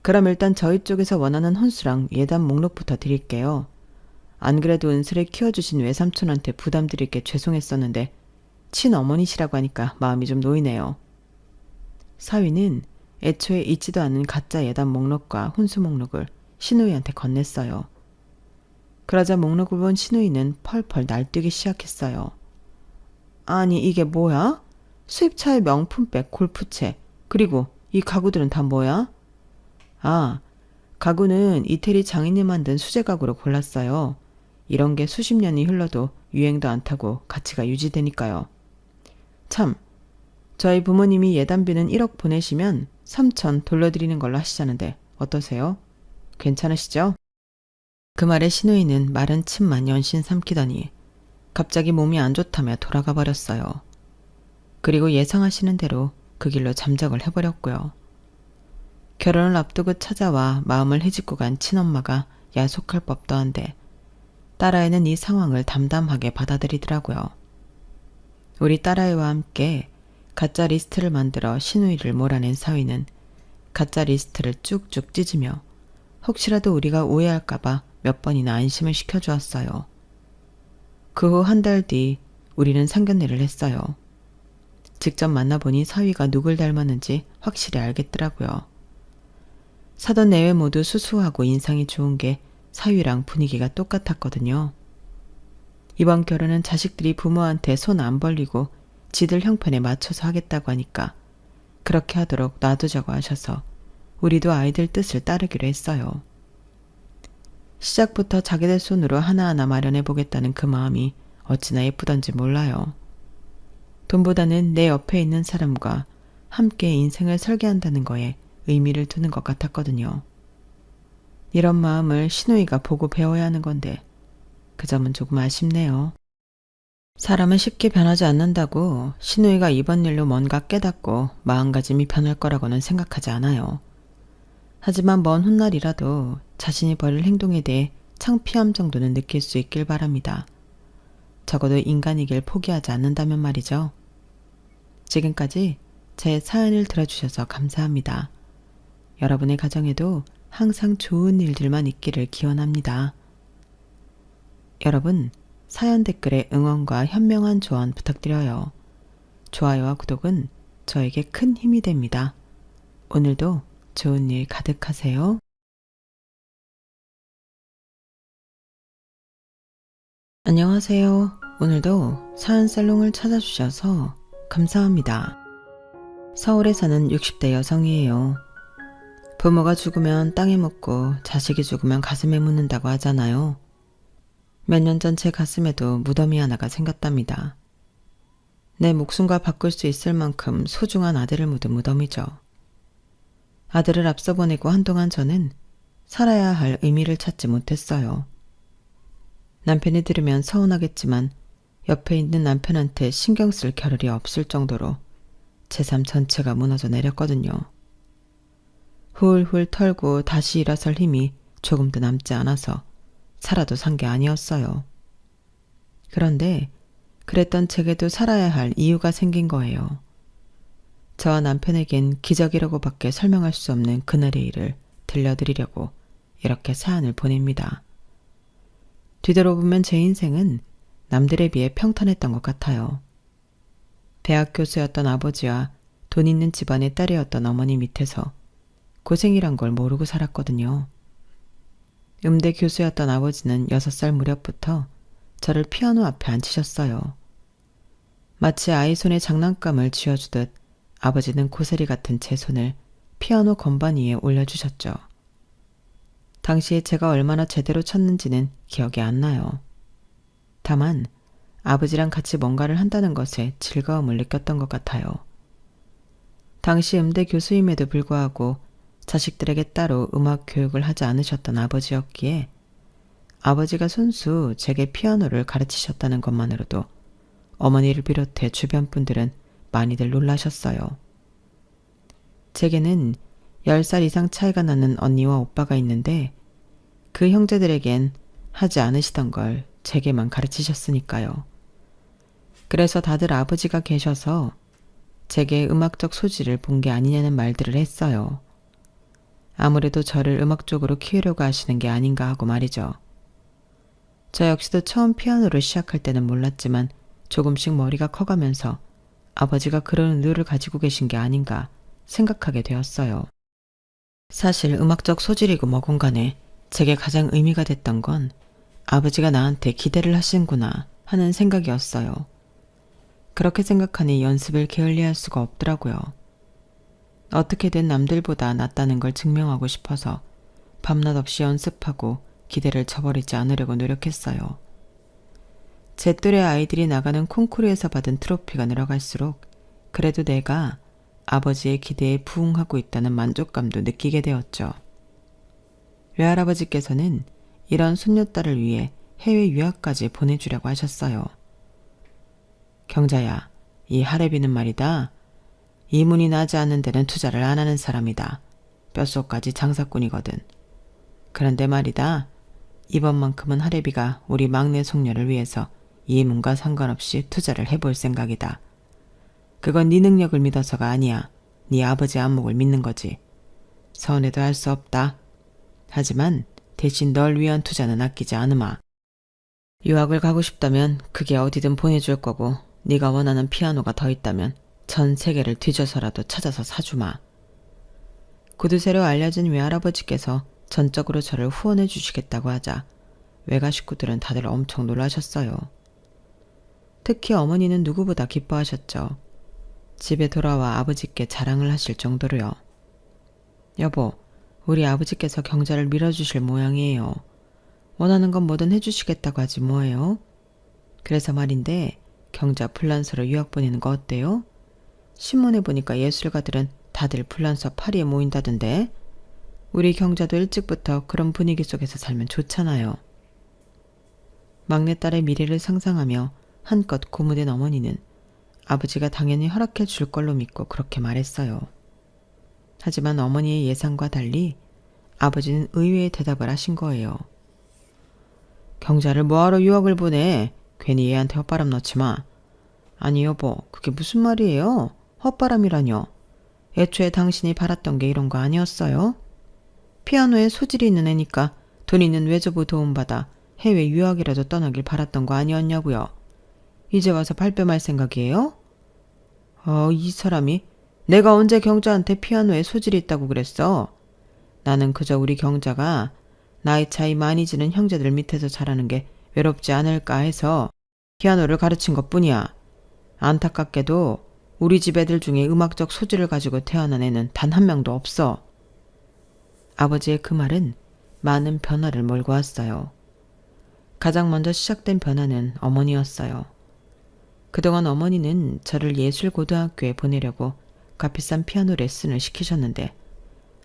그럼 일단 저희 쪽에서 원하는 혼수랑 예단 목록부터 드릴게요. 안 그래도 은솔을 키워주신 외삼촌한테 부담 드릴 게 죄송했었는데 친어머니시라고 하니까 마음이 좀 놓이네요. 사위는 애초에 있지도 않은 가짜 예단 목록과 혼수 목록을 신우이한테 건넸어요. 그러자 목록을 본 신우이는 펄펄 날뛰기 시작했어요. 아니 이게 뭐야? 수입차의 명품백, 골프채, 그리고 이 가구들은 다 뭐야? 아, 가구는 이태리 장인이 만든 수제 가구로 골랐어요. 이런 게 수십 년이 흘러도 유행도 안 타고 가치가 유지되니까요. 참, 저희 부모님이 예단비는 1억 보내시면 3천 돌려드리는 걸로 하시자는데 어떠세요? 괜찮으시죠? 그 말에 신우이는 마른 침만 연신 삼키더니 갑자기 몸이 안 좋다며 돌아가 버렸어요. 그리고 예상하시는 대로 그 길로 잠적을 해버렸고요. 결혼을 앞두고 찾아와 마음을 헤집고 간 친엄마가 야속할 법도 한데 딸아이는 이 상황을 담담하게 받아들이더라고요. 우리 딸아이와 함께 가짜 리스트를 만들어 신우이를 몰아낸 사위는 가짜 리스트를 쭉쭉 찢으며 혹시라도 우리가 오해할까봐 몇 번이나 안심을 시켜주었어요. 그 후 한 달 뒤 우리는 상견례를 했어요. 직접 만나보니 사위가 누굴 닮았는지 확실히 알겠더라고요. 사돈 내외 모두 수수하고 인상이 좋은 게 사위랑 분위기가 똑같았거든요. 이번 결혼은 자식들이 부모한테 손 안 벌리고 지들 형편에 맞춰서 하겠다고 하니까 그렇게 하도록 놔두자고 하셔서 우리도 아이들 뜻을 따르기로 했어요. 시작부터 자기들 손으로 하나하나 마련해 보겠다는 그 마음이 어찌나 예쁘던지 몰라요. 돈보다는 내 옆에 있는 사람과 함께 인생을 설계한다는 거에 의미를 두는 것 같았거든요. 이런 마음을 신우이가 보고 배워야 하는 건데 그 점은 조금 아쉽네요. 사람은 쉽게 변하지 않는다고 신우이가 이번 일로 뭔가 깨닫고 마음가짐이 변할 거라고는 생각하지 않아요. 하지만 먼 훗날이라도 자신이 벌일 행동에 대해 창피함 정도는 느낄 수 있길 바랍니다. 적어도 인간이길 포기하지 않는다면 말이죠. 지금까지 제 사연을 들어주셔서 감사합니다. 여러분의 가정에도 항상 좋은 일들만 있기를 기원합니다. 여러분, 사연 댓글에 응원과 현명한 조언 부탁드려요. 좋아요와 구독은 저에게 큰 힘이 됩니다. 오늘도 좋은 일 가득하세요. 안녕하세요. 오늘도 사연 살롱을 찾아주셔서 감사합니다. 서울에 사는 60대 여성이에요. 부모가 죽으면 땅에 묻고 자식이 죽으면 가슴에 묻는다고 하잖아요. 몇 년 전 제 가슴에도 무덤이 하나가 생겼답니다. 내 목숨과 바꿀 수 있을 만큼 소중한 아들을 묻은 무덤이죠. 아들을 앞서 보내고 한동안 저는 살아야 할 의미를 찾지 못했어요. 남편이 들으면 서운하겠지만 옆에 있는 남편한테 신경 쓸 겨를이 없을 정도로 제 삶 전체가 무너져 내렸거든요. 훌훌 털고 다시 일어설 힘이 조금도 남지 않아서 살아도 산 게 아니었어요. 그런데 그랬던 제게도 살아야 할 이유가 생긴 거예요. 저와 남편에겐 기적이라고밖에 설명할 수 없는 그날의 일을 들려드리려고 이렇게 사연을 보냅니다. 뒤돌아보면 제 인생은 남들에 비해 평탄했던 것 같아요. 대학 교수였던 아버지와 돈 있는 집안의 딸이었던 어머니 밑에서 고생이란 걸 모르고 살았거든요. 음대 교수였던 아버지는 6살 무렵부터 저를 피아노 앞에 앉히셨어요. 마치 아이 손에 장난감을 쥐어주듯 아버지는 고세리 같은 제 손을 피아노 건반 위에 올려주셨죠. 당시에 제가 얼마나 제대로 쳤는지는 기억이 안 나요. 다만 아버지랑 같이 뭔가를 한다는 것에 즐거움을 느꼈던 것 같아요. 당시 음대 교수임에도 불구하고 자식들에게 따로 음악 교육을 하지 않으셨던 아버지였기에 아버지가 손수 제게 피아노를 가르치셨다는 것만으로도 어머니를 비롯해 주변 분들은 많이들 놀라셨어요. 제게는 10살 이상 차이가 나는 언니와 오빠가 있는데 그 형제들에겐 하지 않으시던 걸 제게만 가르치셨으니까요. 그래서 다들 아버지가 계셔서 제게 음악적 소질을 본 게 아니냐는 말들을 했어요. 아무래도 저를 음악 쪽으로 키우려고 하시는 게 아닌가 하고 말이죠. 저 역시도 처음 피아노를 시작할 때는 몰랐지만 조금씩 머리가 커가면서 아버지가 그런 의도를 가지고 계신 게 아닌가 생각하게 되었어요. 사실 음악적 소질이고 뭐건 간에 제게 가장 의미가 됐던 건 아버지가 나한테 기대를 하시는구나 하는 생각이었어요. 그렇게 생각하니 연습을 게을리할 수가 없더라고요. 어떻게든 남들보다 낫다는 걸 증명하고 싶어서 밤낮 없이 연습하고 기대를 저버리지 않으려고 노력했어요. 제 또래 아이들이 나가는 콩쿠르에서 받은 트로피가 늘어갈수록 그래도 내가 아버지의 기대에 부응하고 있다는 만족감도 느끼게 되었죠. 외할아버지께서는 이런 손녀딸을 위해 해외 유학까지 보내주려고 하셨어요. 경자야, 이 하레비는 말이다. 이문이 나지 않는 데는 투자를 안 하는 사람이다. 뼛속까지 장사꾼이거든. 그런데 말이다. 이번만큼은 하레비가 우리 막내 손녀를 위해서 이문과 상관없이 투자를 해볼 생각이다. 그건 네 능력을 믿어서가 아니야. 네 아버지 안목을 믿는 거지. 서운해도 할 수 없다. 하지만 대신 널 위한 투자는 아끼지 않으마. 유학을 가고 싶다면 그게 어디든 보내줄 거고 네가 원하는 피아노가 더 있다면 전 세계를 뒤져서라도 찾아서 사주마. 구두쇠로 알려진 외할아버지께서 전적으로 저를 후원해 주시겠다고 하자 외가 식구들은 다들 엄청 놀라셨어요. 특히 어머니는 누구보다 기뻐하셨죠. 집에 돌아와 아버지께 자랑을 하실 정도로요. 여보, 우리 아버지께서 경자를 밀어주실 모양이에요. 원하는 건 뭐든 해주시겠다고 하지 뭐예요. 그래서 말인데 경자 플란서로 유학 보내는 거 어때요? 신문에 보니까 예술가들은 다들 플란서 파리에 모인다던데. 우리 경자도 일찍부터 그런 분위기 속에서 살면 좋잖아요. 막내딸의 미래를 상상하며 한껏 고무된 어머니는 아버지가 당연히 허락해 줄 걸로 믿고 그렇게 말했어요. 하지만 어머니의 예상과 달리 아버지는 의외의 대답을 하신 거예요. 경자를 뭐하러 유학을 보내? 괜히 얘한테 헛바람 넣지 마. 아니 여보, 그게 무슨 말이에요? 헛바람이라뇨. 애초에 당신이 바랐던 게 이런 거 아니었어요? 피아노에 소질이 있는 애니까 돈 있는 외조부 도움받아 해외 유학이라도 떠나길 바랐던 거 아니었냐고요. 이제 와서 발뺌할 생각이에요? 이 사람이 내가 언제 경자한테 피아노에 소질이 있다고 그랬어? 나는 그저 우리 경자가 나이 차이 많이 지는 형제들 밑에서 자라는 게 외롭지 않을까 해서 피아노를 가르친 것뿐이야. 안타깝게도 우리 집 애들 중에 음악적 소질을 가지고 태어난 애는 단 한 명도 없어. 아버지의 그 말은 많은 변화를 몰고 왔어요. 가장 먼저 시작된 변화는 어머니였어요. 그동안 어머니는 저를 예술고등학교에 보내려고 값비싼 피아노 레슨을 시키셨는데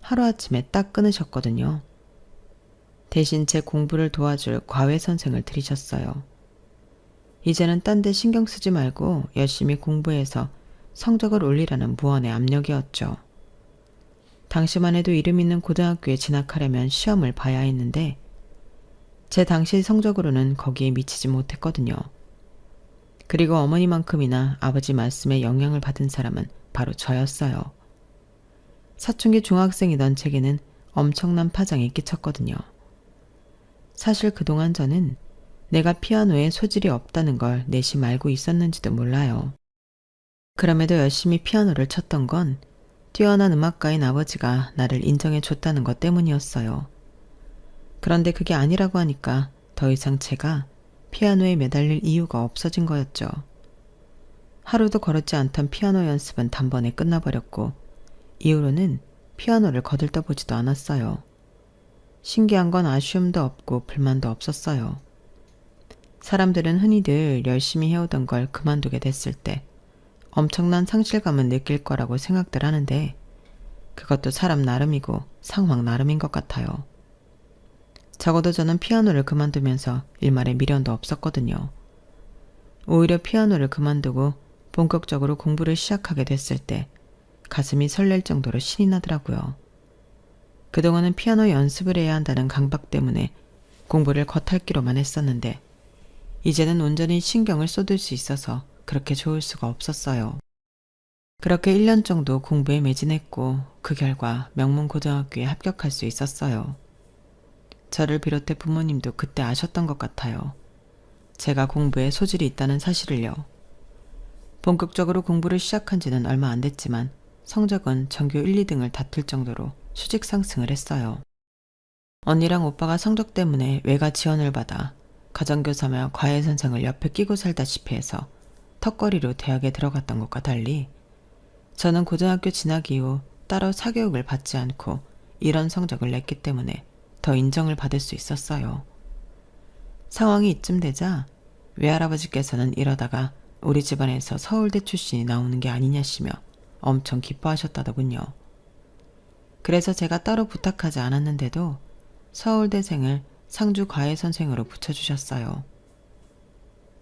하루아침에 딱 끊으셨거든요. 대신 제 공부를 도와줄 과외 선생을 들이셨어요. 이제는 딴 데 신경 쓰지 말고 열심히 공부해서 성적을 올리라는 무언의 압력이었죠. 당시만 해도 이름 있는 고등학교에 진학하려면 시험을 봐야 했는데 제 당시 성적으로는 거기에 미치지 못했거든요. 그리고 어머니만큼이나 아버지 말씀에 영향을 받은 사람은 바로 저였어요. 사춘기 중학생이던 제게는 엄청난 파장이 끼쳤거든요. 사실 그동안 저는 내가 피아노에 소질이 없다는 걸 내심 알고 있었는지도 몰라요. 그럼에도 열심히 피아노를 쳤던 건 뛰어난 음악가인 아버지가 나를 인정해 줬다는 것 때문이었어요. 그런데 그게 아니라고 하니까 더 이상 제가 피아노에 매달릴 이유가 없어진 거였죠. 하루도 거르지 않던 피아노 연습은 단번에 끝나버렸고 이후로는 피아노를 거들떠보지도 않았어요. 신기한 건 아쉬움도 없고 불만도 없었어요. 사람들은 흔히들 열심히 해오던 걸 그만두게 됐을 때 엄청난 상실감을 느낄 거라고 생각들 하는데 그것도 사람 나름이고 상황 나름인 것 같아요. 적어도 저는 피아노를 그만두면서 일말의 미련도 없었거든요. 오히려 피아노를 그만두고 본격적으로 공부를 시작하게 됐을 때 가슴이 설렐 정도로 신이 나더라고요. 그동안은 피아노 연습을 해야 한다는 강박 때문에 공부를 겉핥기로만 했었는데 이제는 온전히 신경을 쏟을 수 있어서 그렇게 좋을 수가 없었어요. 그렇게 1년 정도 공부에 매진했고 그 결과 명문고등학교에 합격할 수 있었어요. 저를 비롯해 부모님도 그때 아셨던 것 같아요. 제가 공부에 소질이 있다는 사실을요. 본격적으로 공부를 시작한 지는 얼마 안 됐지만 성적은 전교 1, 2등을 다툴 정도로 수직 상승을 했어요. 언니랑 오빠가 성적 때문에 외가 지원을 받아 가정교사며 과외선생을 옆에 끼고 살다시피 해서 턱걸이로 대학에 들어갔던 것과 달리 저는 고등학교 진학 이후 따로 사교육을 받지 않고 이런 성적을 냈기 때문에 더 인정을 받을 수 있었어요. 상황이 이쯤 되자 외할아버지께서는 이러다가 우리 집안에서 서울대 출신이 나오는 게 아니냐시며 엄청 기뻐하셨다더군요. 그래서 제가 따로 부탁하지 않았는데도 서울대생을 상주 과외선생으로 붙여주셨어요.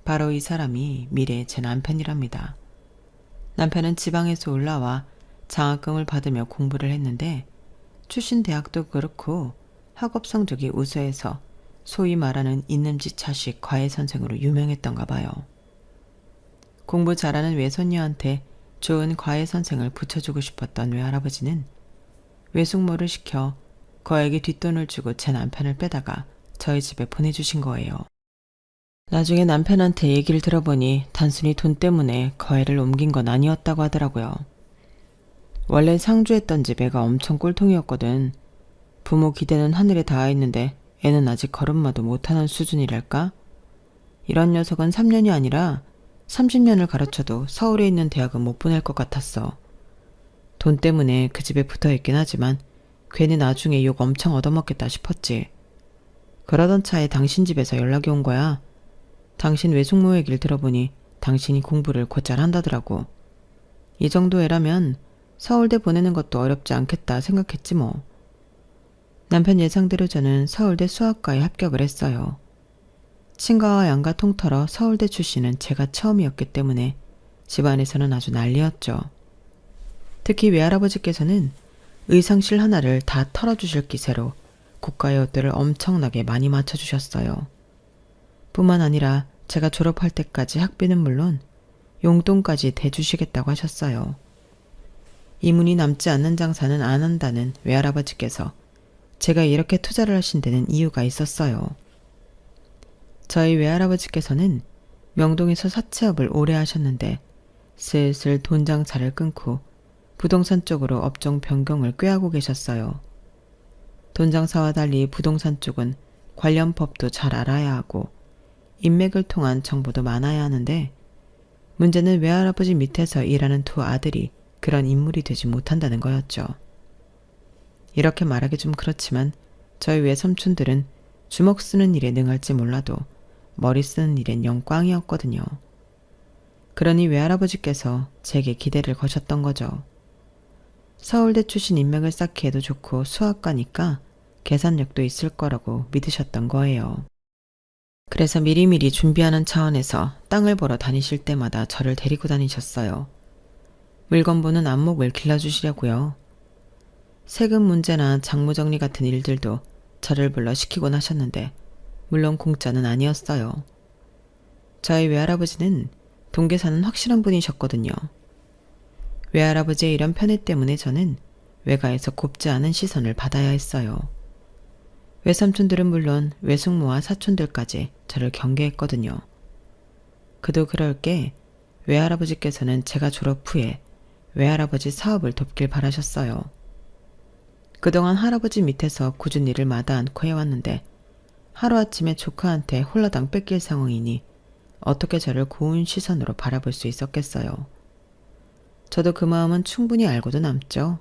바로 이 사람이 미래의 제 남편이랍니다. 남편은 지방에서 올라와 장학금을 받으며 공부를 했는데 출신 대학도 그렇고 학업 성적이 우수해서 소위 말하는 있는지차식 과외선생으로 유명했던가 봐요. 공부 잘하는 외손녀한테 좋은 과외선생을 붙여주고 싶었던 외할아버지는 외숙모를 시켜 거액의 뒷돈을 주고 제 남편을 빼다가 저희 집에 보내주신 거예요. 나중에 남편한테 얘기를 들어보니 단순히 돈 때문에 거애를 옮긴 건 아니었다고 하더라고요. 원래 상주했던 집 애가 엄청 꼴통이었거든. 부모 기대는 하늘에 닿아 있는데 애는 아직 걸음마도 못하는 수준이랄까? 이런 녀석은 3년이 아니라 30년을 가르쳐도 서울에 있는 대학은 못 보낼 것 같았어. 돈 때문에 그 집에 붙어있긴 하지만 괜히 나중에 욕 엄청 얻어먹겠다 싶었지. 그러던 차에 당신 집에서 연락이 온 거야. 당신 외숙모 얘기를 들어보니 당신이 공부를 곧잘 한다더라고. 이 정도 애라면 서울대 보내는 것도 어렵지 않겠다 생각했지 뭐. 남편 예상대로 저는 서울대 수학과에 합격을 했어요. 친가와 양가 통틀어 서울대 출신은 제가 처음이었기 때문에 집안에서는 아주 난리였죠. 특히 외할아버지께서는 의상실 하나를 다 털어주실 기세로 고가의 옷들을 엄청나게 많이 맞춰주셨어요. 뿐만 아니라 제가 졸업할 때까지 학비는 물론 용돈까지 대주시겠다고 하셨어요. 이문이 남지 않는 장사는 안 한다는 외할아버지께서 제가 이렇게 투자를 하신 데는 이유가 있었어요. 저희 외할아버지께서는 명동에서 사채업을 오래 하셨는데 슬슬 돈 장사를 끊고 부동산 쪽으로 업종 변경을 꾀하고 계셨어요. 돈 장사와 달리 부동산 쪽은 관련 법도 잘 알아야 하고 인맥을 통한 정보도 많아야 하는데 문제는 외할아버지 밑에서 일하는 두 아들이 그런 인물이 되지 못한다는 거였죠. 이렇게 말하기 좀 그렇지만 저희 외삼촌들은 주먹 쓰는 일에 능할지 몰라도 머리 쓰는 일엔 영 꽝이었거든요. 그러니 외할아버지께서 제게 기대를 거셨던 거죠. 서울대 출신 인맥을 쌓기에도 좋고 수학과니까 계산력도 있을 거라고 믿으셨던 거예요. 그래서 미리미리 준비하는 차원에서 땅을 보러 다니실 때마다 저를 데리고 다니셨어요. 물건 보는 안목을 길러주시려고요. 세금 문제나 장부정리 같은 일들도 저를 불러 시키곤 하셨는데 물론 공짜는 아니었어요. 저희 외할아버지는 동계사는 확실한 분이셨거든요. 외할아버지의 이런 편애 때문에 저는 외가에서 곱지 않은 시선을 받아야 했어요. 외삼촌들은 물론 외숙모와 사촌들까지 저를 경계했거든요. 그도 그럴 게 외할아버지께서는 제가 졸업 후에 외할아버지 사업을 돕길 바라셨어요. 그동안 할아버지 밑에서 꾸준히 일을 마다 않고 해왔는데 하루아침에 조카한테 홀라당 뺏길 상황이니 어떻게 저를 고운 시선으로 바라볼 수 있었겠어요. 저도 그 마음은 충분히 알고도 남죠.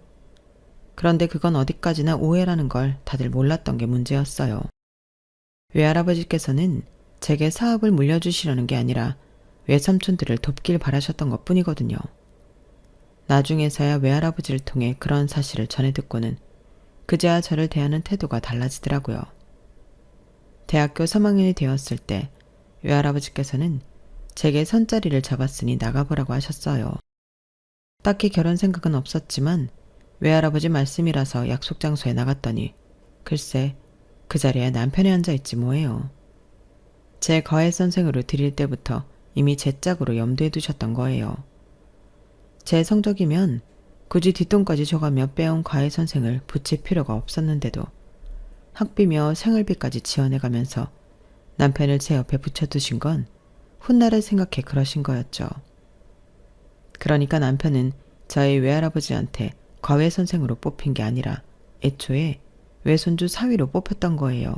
그런데 그건 어디까지나 오해라는 걸 다들 몰랐던 게 문제였어요. 외할아버지께서는 제게 사업을 물려주시려는 게 아니라 외삼촌들을 돕길 바라셨던 것 뿐이거든요. 나중에서야 외할아버지를 통해 그런 사실을 전해 듣고는 그제야 저를 대하는 태도가 달라지더라고요. 대학교 3학년이 되었을 때 외할아버지께서는 제게 선자리를 잡았으니 나가보라고 하셨어요. 딱히 결혼 생각은 없었지만 외할아버지 말씀이라서 약속 장소에 나갔더니 글쎄 그 자리에 남편이 앉아있지 뭐예요. 제 과외선생으로 드릴 때부터 이미 제 짝으로 염두에 두셨던 거예요. 제 성적이면 굳이 뒷돈까지 줘가며 빼온 과외선생을 붙일 필요가 없었는데도 학비며 생활비까지 지원해가면서 남편을 제 옆에 붙여두신 건 훗날을 생각해 그러신 거였죠. 그러니까 남편은 저희 외할아버지한테 과외 선생으로 뽑힌 게 아니라 애초에 외손주 사위로 뽑혔던 거예요.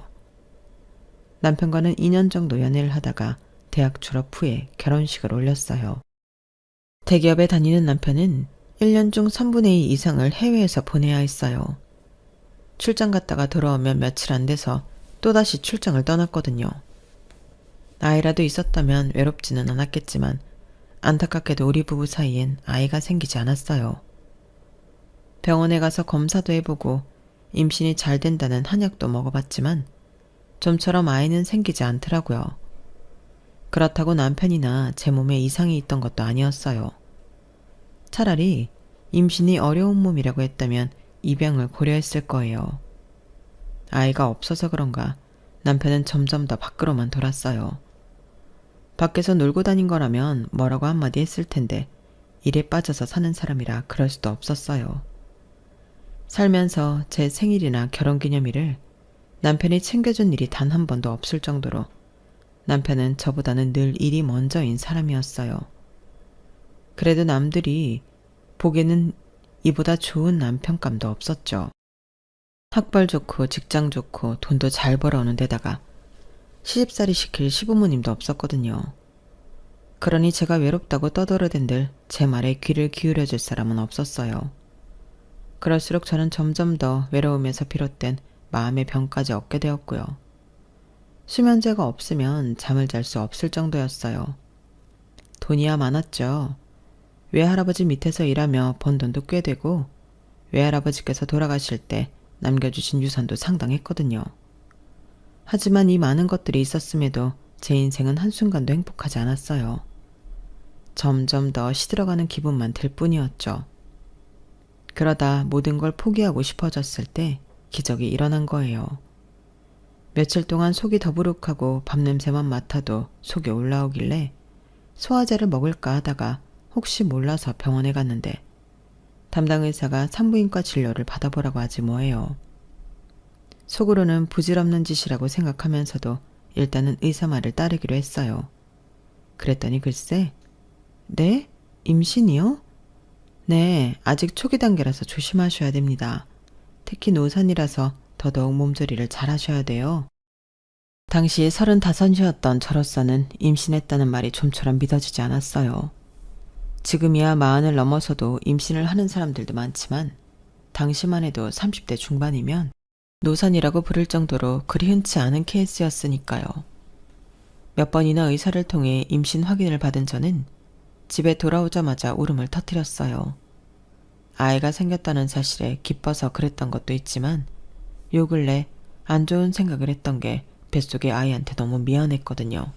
남편과는 2년 정도 연애를 하다가 대학 졸업 후에 결혼식을 올렸어요. 대기업에 다니는 남편은 1년 중 3분의 2 이상을 해외에서 보내야 했어요. 출장 갔다가 돌아오면 며칠 안 돼서 또다시 출장을 떠났거든요. 아이라도 있었다면 외롭지는 않았겠지만 안타깝게도 우리 부부 사이엔 아이가 생기지 않았어요. 병원에 가서 검사도 해보고 임신이 잘 된다는 한약도 먹어봤지만 좀처럼 아이는 생기지 않더라고요. 그렇다고 남편이나 제 몸에 이상이 있던 것도 아니었어요. 차라리 임신이 어려운 몸이라고 했다면 입양을 고려했을 거예요. 아이가 없어서 그런가 남편은 점점 더 밖으로만 돌았어요. 밖에서 놀고 다닌 거라면 뭐라고 한마디 했을 텐데 일에 빠져서 사는 사람이라 그럴 수도 없었어요. 살면서 제 생일이나 결혼기념일을 남편이 챙겨준 일이 단 한 번도 없을 정도로 남편은 저보다는 늘 일이 먼저인 사람이었어요. 그래도 남들이 보기에는 이보다 좋은 남편감도 없었죠. 학벌 좋고 직장 좋고 돈도 잘 벌어오는 데다가 시집살이 시킬 시부모님도 없었거든요. 그러니 제가 외롭다고 떠들어댄들 제 말에 귀를 기울여줄 사람은 없었어요. 그럴수록 저는 점점 더 외로움에서 비롯된 마음의 병까지 얻게 되었고요. 수면제가 없으면 잠을 잘 수 없을 정도였어요. 돈이야 많았죠. 외할아버지 밑에서 일하며 번 돈도 꽤 되고 외할아버지께서 돌아가실 때 남겨주신 유산도 상당했거든요. 하지만 이 많은 것들이 있었음에도 제 인생은 한순간도 행복하지 않았어요. 점점 더 시들어가는 기분만 들 뿐이었죠. 그러다 모든 걸 포기하고 싶어졌을 때 기적이 일어난 거예요. 며칠 동안 속이 더부룩하고 밥 냄새만 맡아도 속이 올라오길래 소화제를 먹을까 하다가 혹시 몰라서 병원에 갔는데 담당 의사가 산부인과 진료를 받아보라고 하지 뭐예요. 속으로는 부질없는 짓이라고 생각하면서도 일단은 의사 말을 따르기로 했어요. 그랬더니 글쎄, 네? 임신이요? 네, 아직 초기 단계라서 조심하셔야 됩니다. 특히 노산이라서 더더욱 몸조리를 잘 하셔야 돼요. 당시 35이었던 저로서는 임신했다는 말이 좀처럼 믿어지지 않았어요. 지금이야 40을 넘어서도 임신을 하는 사람들도 많지만 당시만 해도 30대 중반이면 노산이라고 부를 정도로 그리 흔치 않은 케이스였으니까요. 몇 번이나 의사를 통해 임신 확인을 받은 저는 집에 돌아오자마자 울음을 터뜨렸어요. 아이가 생겼다는 사실에 기뻐서 그랬던 것도 있지만 요 근래 안 좋은 생각을 했던 게 뱃속의 아이한테 너무 미안했거든요.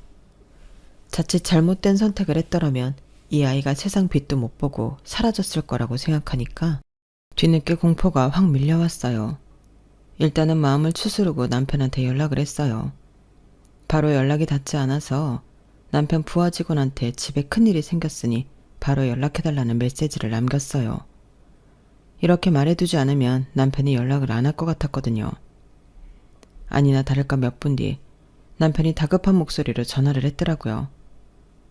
자칫 잘못된 선택을 했더라면 이 아이가 세상 빛도 못 보고 사라졌을 거라고 생각하니까 뒤늦게 공포가 확 밀려왔어요. 일단은 마음을 추스르고 남편한테 연락을 했어요. 바로 연락이 닿지 않아서 남편 부하 직원한테 집에 큰일이 생겼으니 바로 연락해달라는 메시지를 남겼어요. 이렇게 말해두지 않으면 남편이 연락을 안 할 것 같았거든요. 아니나 다를까 몇 분 뒤 남편이 다급한 목소리로 전화를 했더라고요.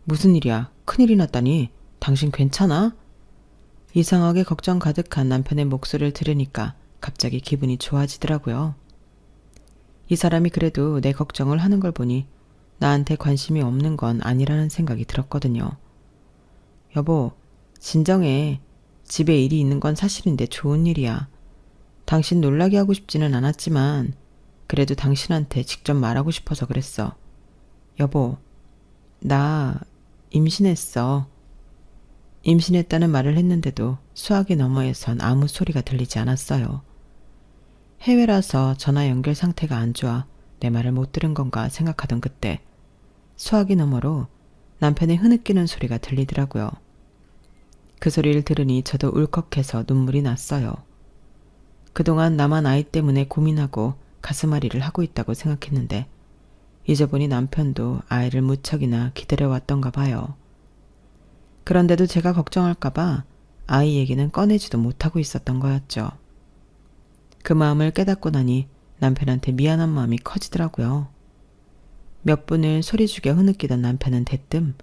무슨 일이야? 큰일이 났다니? 당신 괜찮아? 이상하게 걱정 가득한 남편의 목소리를 들으니까 갑자기 기분이 좋아지더라고요. 이 사람이 그래도 내 걱정을 하는 걸 보니 나한테 관심이 없는 건 아니라는 생각이 들었거든요. 여보, 진정해. 집에 일이 있는 건 사실인데 좋은 일이야. 당신 놀라게 하고 싶지는 않았지만 그래도 당신한테 직접 말하고 싶어서 그랬어. 여보, 나 임신했어. 임신했다는 말을 했는데도 수화기 너머에선 아무 소리가 들리지 않았어요. 해외라서 전화 연결 상태가 안 좋아 내 말을 못 들은 건가 생각하던 그때 수화기 너머로 남편의 흐느끼는 소리가 들리더라고요. 그 소리를 들으니 저도 울컥해서 눈물이 났어요. 그동안 나만 아이 때문에 고민하고 가슴앓이를 하고 있다고 생각했는데 이제 보니 남편도 아이를 무척이나 기다려왔던가 봐요. 그런데도 제가 걱정할까봐 아이 얘기는 꺼내지도 못하고 있었던 거였죠. 그 마음을 깨닫고 나니 남편한테 미안한 마음이 커지더라고요. 몇 분을 소리 죽여 흐느끼던 남편은 대뜸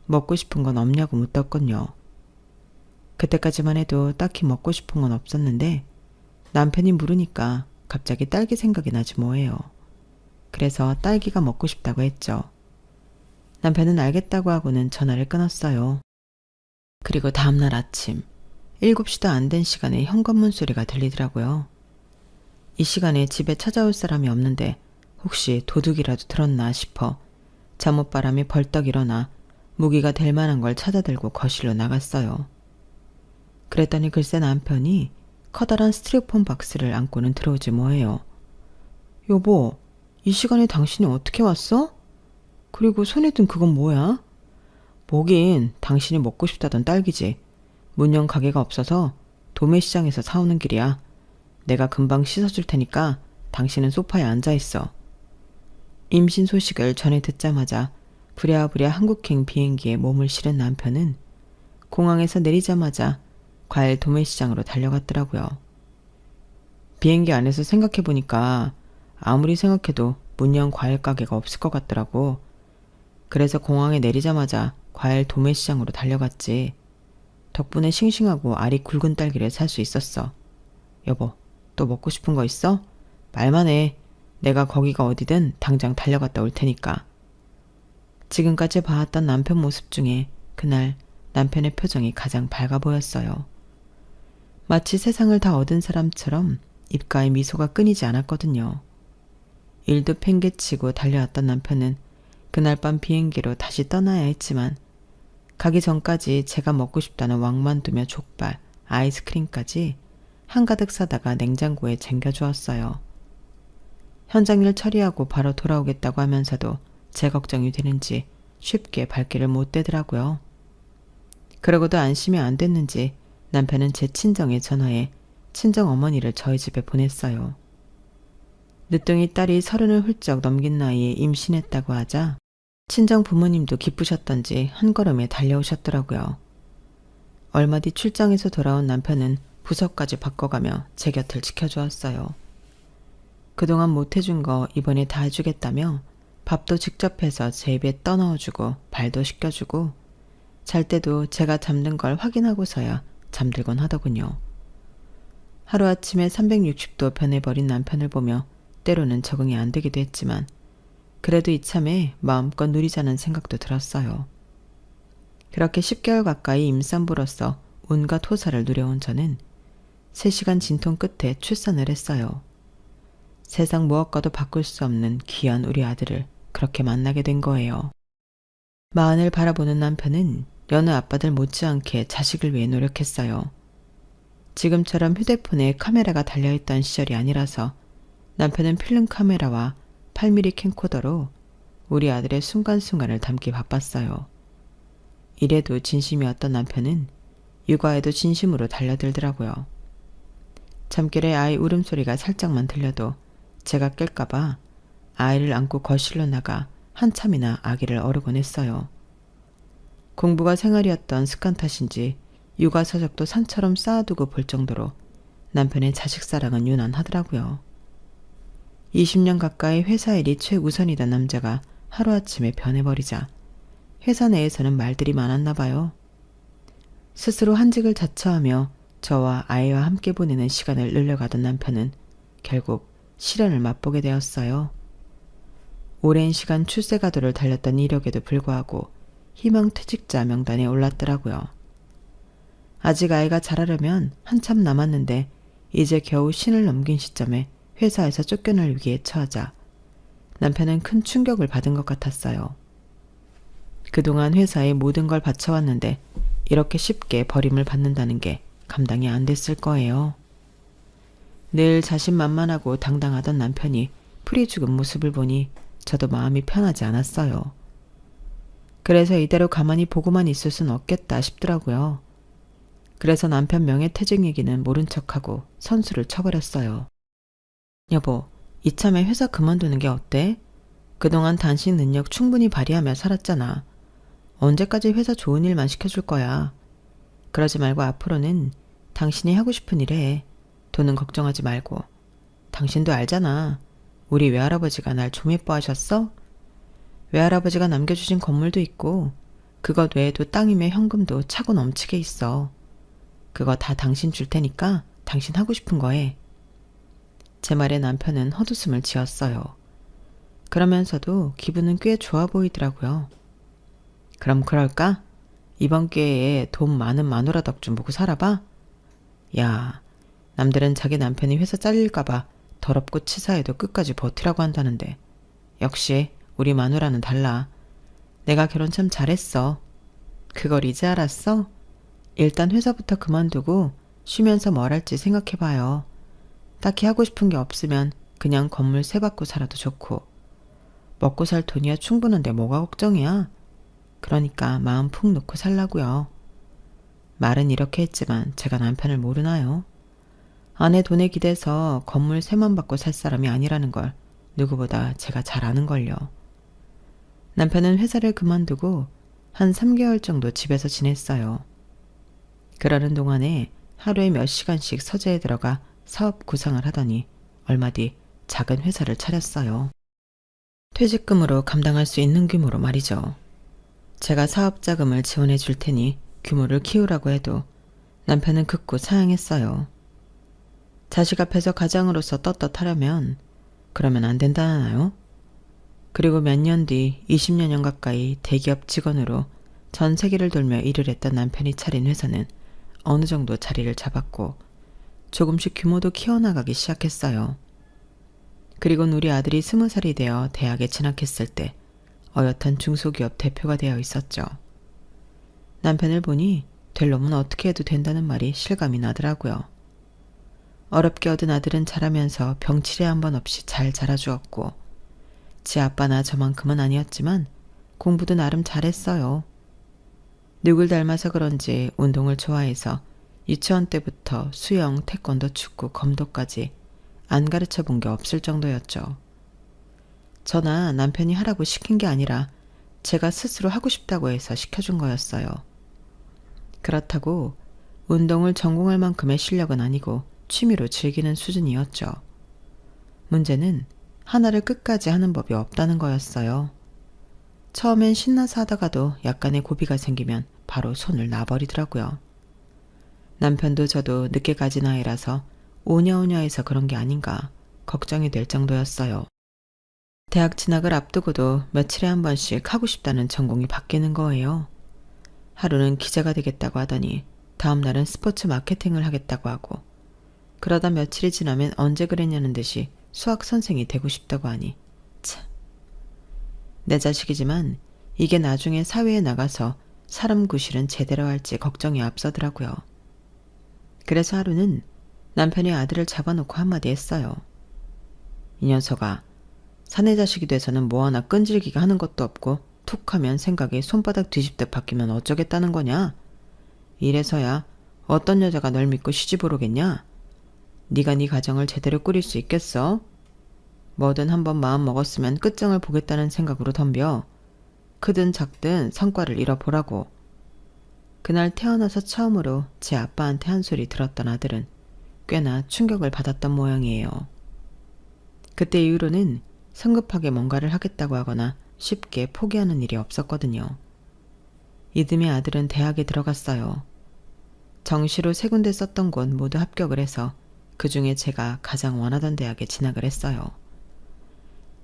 먹고 싶은 건 없냐고 묻더군요. 그때까지만 해도 딱히 먹고 싶은 건 없었는데 남편이 물으니까 갑자기 딸기 생각이 나지 뭐예요. 그래서 딸기가 먹고 싶다고 했죠. 남편은 알겠다고 하고는 전화를 끊었어요. 그리고 다음날 아침 7시도 안 된 시간에 현관문 소리가 들리더라고요. 이 시간에 집에 찾아올 사람이 없는데 혹시 도둑이라도 들었나 싶어 잠옷바람이 벌떡 일어나 무기가 될 만한 걸 찾아들고 거실로 나갔어요. 그랬더니 글쎄 남편이 커다란 스티로폼 박스를 안고는 들어오지 뭐예요. 여보, 이 시간에 당신이 어떻게 왔어? 그리고 손에 든 그건 뭐야? 뭐긴 당신이 먹고 싶다던 딸기지. 문연 가게가 없어서 도매시장에서 사오는 길이야. 내가 금방 씻어줄 테니까 당신은 소파에 앉아있어. 임신 소식을 전해 듣자마자 부랴부랴 한국행 비행기에 몸을 실은 남편은 공항에서 내리자마자 과일 도매시장으로 달려갔더라고요. 비행기 안에서 생각해보니까 아무리 생각해도 문연 과일 가게가 없을 것 같더라고. 그래서 공항에 내리자마자 과일 도매시장으로 달려갔지. 덕분에 싱싱하고 알이 굵은 딸기를 살 수 있었어. 여보, 또 먹고 싶은 거 있어? 말만 해. 내가 거기가 어디든 당장 달려갔다 올 테니까. 지금까지 봐왔던 남편 모습 중에 그날 남편의 표정이 가장 밝아 보였어요. 마치 세상을 다 얻은 사람처럼 입가에 미소가 끊이지 않았거든요. 일도 팽개치고 달려왔던 남편은 그날 밤 비행기로 다시 떠나야 했지만 가기 전까지 제가 먹고 싶다는 왕만두며 족발, 아이스크림까지 한가득 사다가 냉장고에 쟁겨주었어요. 현장일 처리하고 바로 돌아오겠다고 하면서도 제 걱정이 되는지 쉽게 발길을 못 대더라고요. 그러고도 안심이 안 됐는지 남편은 제 친정에 전화해 친정 어머니를 저희 집에 보냈어요. 늦둥이 딸이 30을 훌쩍 넘긴 나이에 임신했다고 하자 친정 부모님도 기쁘셨던지 한 걸음에 달려오셨더라고요. 얼마 뒤 출장에서 돌아온 남편은 부서까지 바꿔가며 제 곁을 지켜주었어요. 그동안 못해준 거 이번에 다 해주겠다며 밥도 직접 해서 제 입에 떠넣어주고 발도 씻겨주고 잘 때도 제가 잠든 걸 확인하고서야 잠들곤 하더군요. 하루아침에 360도 변해버린 남편을 보며 때로는 적응이 안 되기도 했지만 그래도 이참에 마음껏 누리자는 생각도 들었어요. 그렇게 10개월 가까이 임산부로서 온갖 호사를 누려온 저는 3시간 진통 끝에 출산을 했어요. 세상 무엇과도 바꿀 수 없는 귀한 우리 아들을 그렇게 만나게 된 거예요. 마흔을 바라보는 남편은 여느 아빠들 못지않게 자식을 위해 노력했어요. 지금처럼 휴대폰에 카메라가 달려있던 시절이 아니라서 남편은 필름 카메라와 8mm 캠코더로 우리 아들의 순간순간을 담기 바빴어요. 이래도 진심이었던 남편은 육아에도 진심으로 달려들더라고요. 잠결에 아이 울음소리가 살짝만 들려도 제가 깰까봐 아이를 안고 거실로 나가 한참이나 아기를 어르곤 했어요. 공부가 생활이었던 습관 탓인지 육아 서적도 산처럼 쌓아두고 볼 정도로 남편의 자식 사랑은 유난하더라고요. 20년 가까이 회사 일이 최우선이던 남자가 하루아침에 변해버리자 회사 내에서는 말들이 많았나 봐요. 스스로 한직을 자처하며 저와 아이와 함께 보내는 시간을 늘려가던 남편은 결국 시련을 맛보게 되었어요. 오랜 시간 출세가도를 달렸던 이력에도 불구하고 희망퇴직자 명단에 올랐더라고요. 아직 아이가 자라려면 한참 남았는데 이제 겨우 신을 넘긴 시점에 회사에서 쫓겨날 위기에 처하자 남편은 큰 충격을 받은 것 같았어요. 그동안 회사에 모든 걸 바쳐왔는데 이렇게 쉽게 버림을 받는다는 게 감당이 안 됐을 거예요. 늘 자신만만하고 당당하던 남편이 풀이 죽은 모습을 보니 저도 마음이 편하지 않았어요. 그래서 이대로 가만히 보고만 있을 순 없겠다 싶더라고요. 그래서 남편 명예퇴직 얘기는 모른 척하고 선수를 쳐버렸어요. 여보, 이참에 회사 그만두는 게 어때? 그동안 당신 능력 충분히 발휘하며 살았잖아. 언제까지 회사 좋은 일만 시켜줄 거야. 그러지 말고 앞으로는 당신이 하고 싶은 일 해. 돈은 걱정하지 말고. 당신도 알잖아. 우리 외할아버지가 날 좀 예뻐하셨어? 외할아버지가 남겨주신 건물도 있고 그것 외에도 땅이며 현금도 차고 넘치게 있어. 그거 다 당신 줄 테니까 당신 하고 싶은 거 해. 제 말에 남편은 헛웃음을 지었어요. 그러면서도 기분은 꽤 좋아 보이더라고요. 그럼 그럴까? 이번 기회에 돈 많은 마누라 덕 좀 보고 살아봐? 야, 남들은 자기 남편이 회사 잘릴까봐 더럽고 치사해도 끝까지 버티라고 한다는데 역시 우리 마누라는 달라. 내가 결혼 참 잘했어. 그걸 이제 알았어? 일단 회사부터 그만두고 쉬면서 뭘 할지 생각해봐요. 딱히 하고 싶은 게 없으면 그냥 건물 세 바꿔 살아도 좋고 먹고 살 돈이야 충분한데 뭐가 걱정이야? 그러니까 마음 푹 놓고 살라고요. 말은 이렇게 했지만 제가 남편을 모르나요? 아내 돈에 기대서 건물 세만 받고 살 사람이 아니라는 걸 누구보다 제가 잘 아는걸요. 남편은 회사를 그만두고 한 3개월 정도 집에서 지냈어요. 그러는 동안에 하루에 몇 시간씩 서재에 들어가 사업 구상을 하더니 얼마 뒤 작은 회사를 차렸어요. 퇴직금으로 감당할 수 있는 규모로 말이죠. 제가 사업 자금을 지원해 줄 테니 규모를 키우라고 해도 남편은 극구 사양했어요. 자식 앞에서 가장으로서 떳떳하려면 그러면 안 된다나요? 그리고 몇 년 뒤 20여 년 가까이 대기업 직원으로 전 세계를 돌며 일을 했던 남편이 차린 회사는 어느 정도 자리를 잡았고 조금씩 규모도 키워나가기 시작했어요. 그리곤 우리 아들이 20살이 되어 대학에 진학했을 때 어엿한 중소기업 대표가 되어 있었죠. 남편을 보니 될 놈은 어떻게 해도 된다는 말이 실감이 나더라고요. 어렵게 얻은 아들은 자라면서 병치레 한 번 없이 잘 자라주었고 지 아빠나 저만큼은 아니었지만 공부도 나름 잘했어요. 누굴 닮아서 그런지 운동을 좋아해서 유치원 때부터 수영, 태권도, 축구, 검도까지 안 가르쳐 본 게 없을 정도였죠. 저나 남편이 하라고 시킨 게 아니라 제가 스스로 하고 싶다고 해서 시켜준 거였어요. 그렇다고 운동을 전공할 만큼의 실력은 아니고 취미로 즐기는 수준이었죠. 문제는 하나를 끝까지 하는 법이 없다는 거였어요. 처음엔 신나서 하다가도 약간의 고비가 생기면 바로 손을 놔버리더라고요. 남편도 저도 늦게 가진 아이라서 오냐오냐해서 그런 게 아닌가 걱정이 될 정도였어요. 대학 진학을 앞두고도 며칠에 한 번씩 하고 싶다는 전공이 바뀌는 거예요. 하루는 기자가 되겠다고 하더니 다음 날은 스포츠 마케팅을 하겠다고 하고 그러다 며칠이 지나면 언제 그랬냐는 듯이 수학 선생이 되고 싶다고 하니 참. 내 자식이지만 이게 나중에 사회에 나가서 사람 구실은 제대로 할지 걱정이 앞서더라고요. 그래서 하루는 남편이 아들을 잡아놓고 한마디 했어요. 이 녀석아, 사내 자식이 돼서는 뭐 하나 끈질기게 하는 것도 없고 툭 하면 생각이 손바닥 뒤집듯 바뀌면 어쩌겠다는 거냐? 이래서야 어떤 여자가 널 믿고 시집을 오겠냐? 네가 네 가정을 제대로 꾸릴 수 있겠어? 뭐든 한번 마음 먹었으면 끝장을 보겠다는 생각으로 덤벼. 크든 작든 성과를 잃어보라고. 그날 태어나서 처음으로 제 아빠한테 한 소리 들었던 아들은 꽤나 충격을 받았던 모양이에요. 그때 이후로는 성급하게 뭔가를 하겠다고 하거나 쉽게 포기하는 일이 없었거든요. 이듬해 아들은 대학에 들어갔어요. 정시로 3군데 썼던 곳 모두 합격을 해서 그 중에 제가 가장 원하던 대학에 진학을 했어요.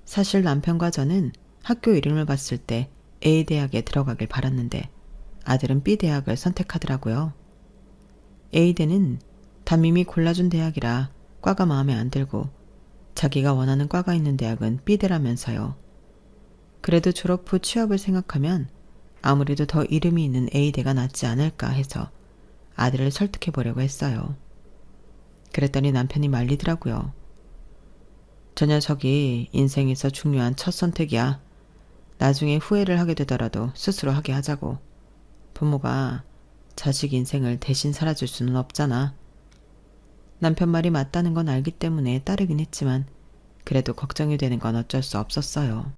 사실 남편과 저는 학교 이름을 봤을 때 A대학에 들어가길 바랐는데 아들은 B대학을 선택하더라고요. A대는 담임이 골라준 대학이라 과가 마음에 안 들고 자기가 원하는 과가 있는 대학은 B대라면서요. 그래도 졸업 후 취업을 생각하면 아무래도 더 이름이 있는 A대가 낫지 않을까 해서 아들을 설득해 보려고 했어요. 그랬더니 남편이 말리더라고요. 저 녀석이 인생에서 중요한 첫 선택이야. 나중에 후회를 하게 되더라도 스스로 하게 하자고. 부모가 자식 인생을 대신 살아줄 수는 없잖아. 남편 말이 맞다는 건 알기 때문에 따르긴 했지만 그래도 걱정이 되는 건 어쩔 수 없었어요.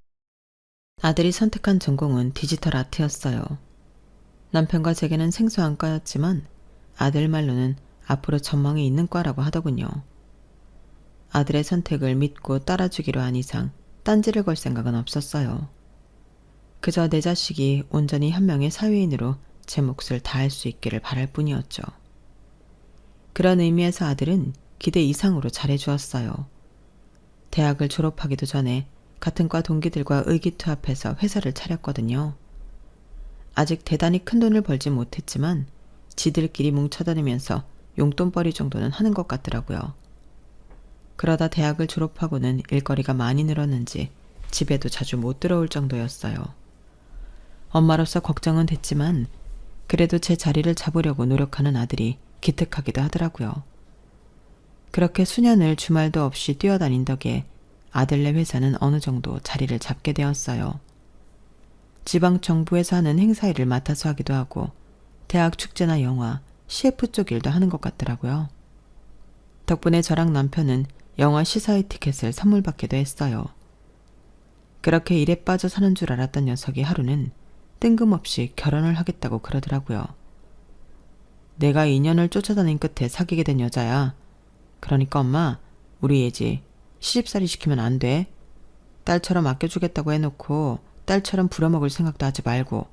아들이 선택한 전공은 디지털 아트였어요. 남편과 제게는 생소한 과였지만 아들 말로는 앞으로 전망이 있는 과라고 하더군요. 아들의 선택을 믿고 따라주기로 한 이상 딴지를 걸 생각은 없었어요. 그저 내 자식이 온전히 한 명의 사회인으로 제 몫을 다할 수 있기를 바랄 뿐이었죠. 그런 의미에서 아들은 기대 이상으로 잘해주었어요. 대학을 졸업하기도 전에 같은 과 동기들과 의기투합해서 회사를 차렸거든요. 아직 대단히 큰 돈을 벌진 못했지만 지들끼리 뭉쳐다니면서 용돈벌이 정도는 하는 것 같더라고요. 그러다 대학을 졸업하고는 일거리가 많이 늘었는지 집에도 자주 못 들어올 정도였어요. 엄마로서 걱정은 됐지만 그래도 제 자리를 잡으려고 노력하는 아들이 기특하기도 하더라고요. 그렇게 수년을 주말도 없이 뛰어다닌 덕에 아들네 회사는 어느 정도 자리를 잡게 되었어요. 지방 정부에서 하는 행사 일을 맡아서 하기도 하고 대학 축제나 영화, CF 쪽 일도 하는 것 같더라고요. 덕분에 저랑 남편은 영화 시사회 티켓을 선물 받기도 했어요. 그렇게 일에 빠져 사는 줄 알았던 녀석이 하루는 뜬금없이 결혼을 하겠다고 그러더라고요. 내가 2년을 쫓아다닌 끝에 사귀게 된 여자야. 그러니까 엄마, 우리 예지 시집살이 시키면 안 돼. 딸처럼 아껴주겠다고 해놓고 딸처럼 부려먹을 생각도 하지 말고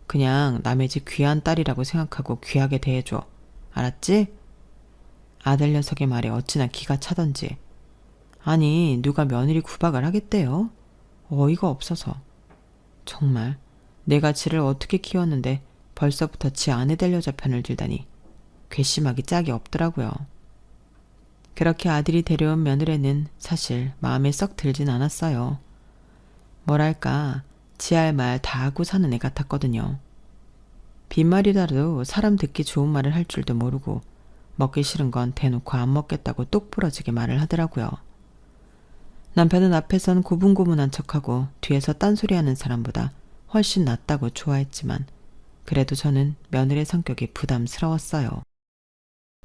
그냥 남의 집 귀한 딸이라고 생각하고 귀하게 대해줘. 알았지? 아들 녀석의 말에 어찌나 기가 차던지. 아니, 누가 며느리 구박을 하겠대요? 어이가 없어서. 정말 내가 지를 어떻게 키웠는데 벌써부터 지 아내 될 여자 편을 들다니 괘씸하기 짝이 없더라고요. 그렇게 아들이 데려온 며느리는 사실 마음에 썩 들진 않았어요. 뭐랄까 지 할 말 다 하고 사는 애 같았거든요. 빈말이라도 사람 듣기 좋은 말을 할 줄도 모르고 먹기 싫은 건 대놓고 안 먹겠다고 똑부러지게 말을 하더라고요. 남편은 앞에선 고분고분한 척하고 뒤에서 딴소리하는 사람보다 훨씬 낫다고 좋아했지만 그래도 저는 며느리의 성격이 부담스러웠어요.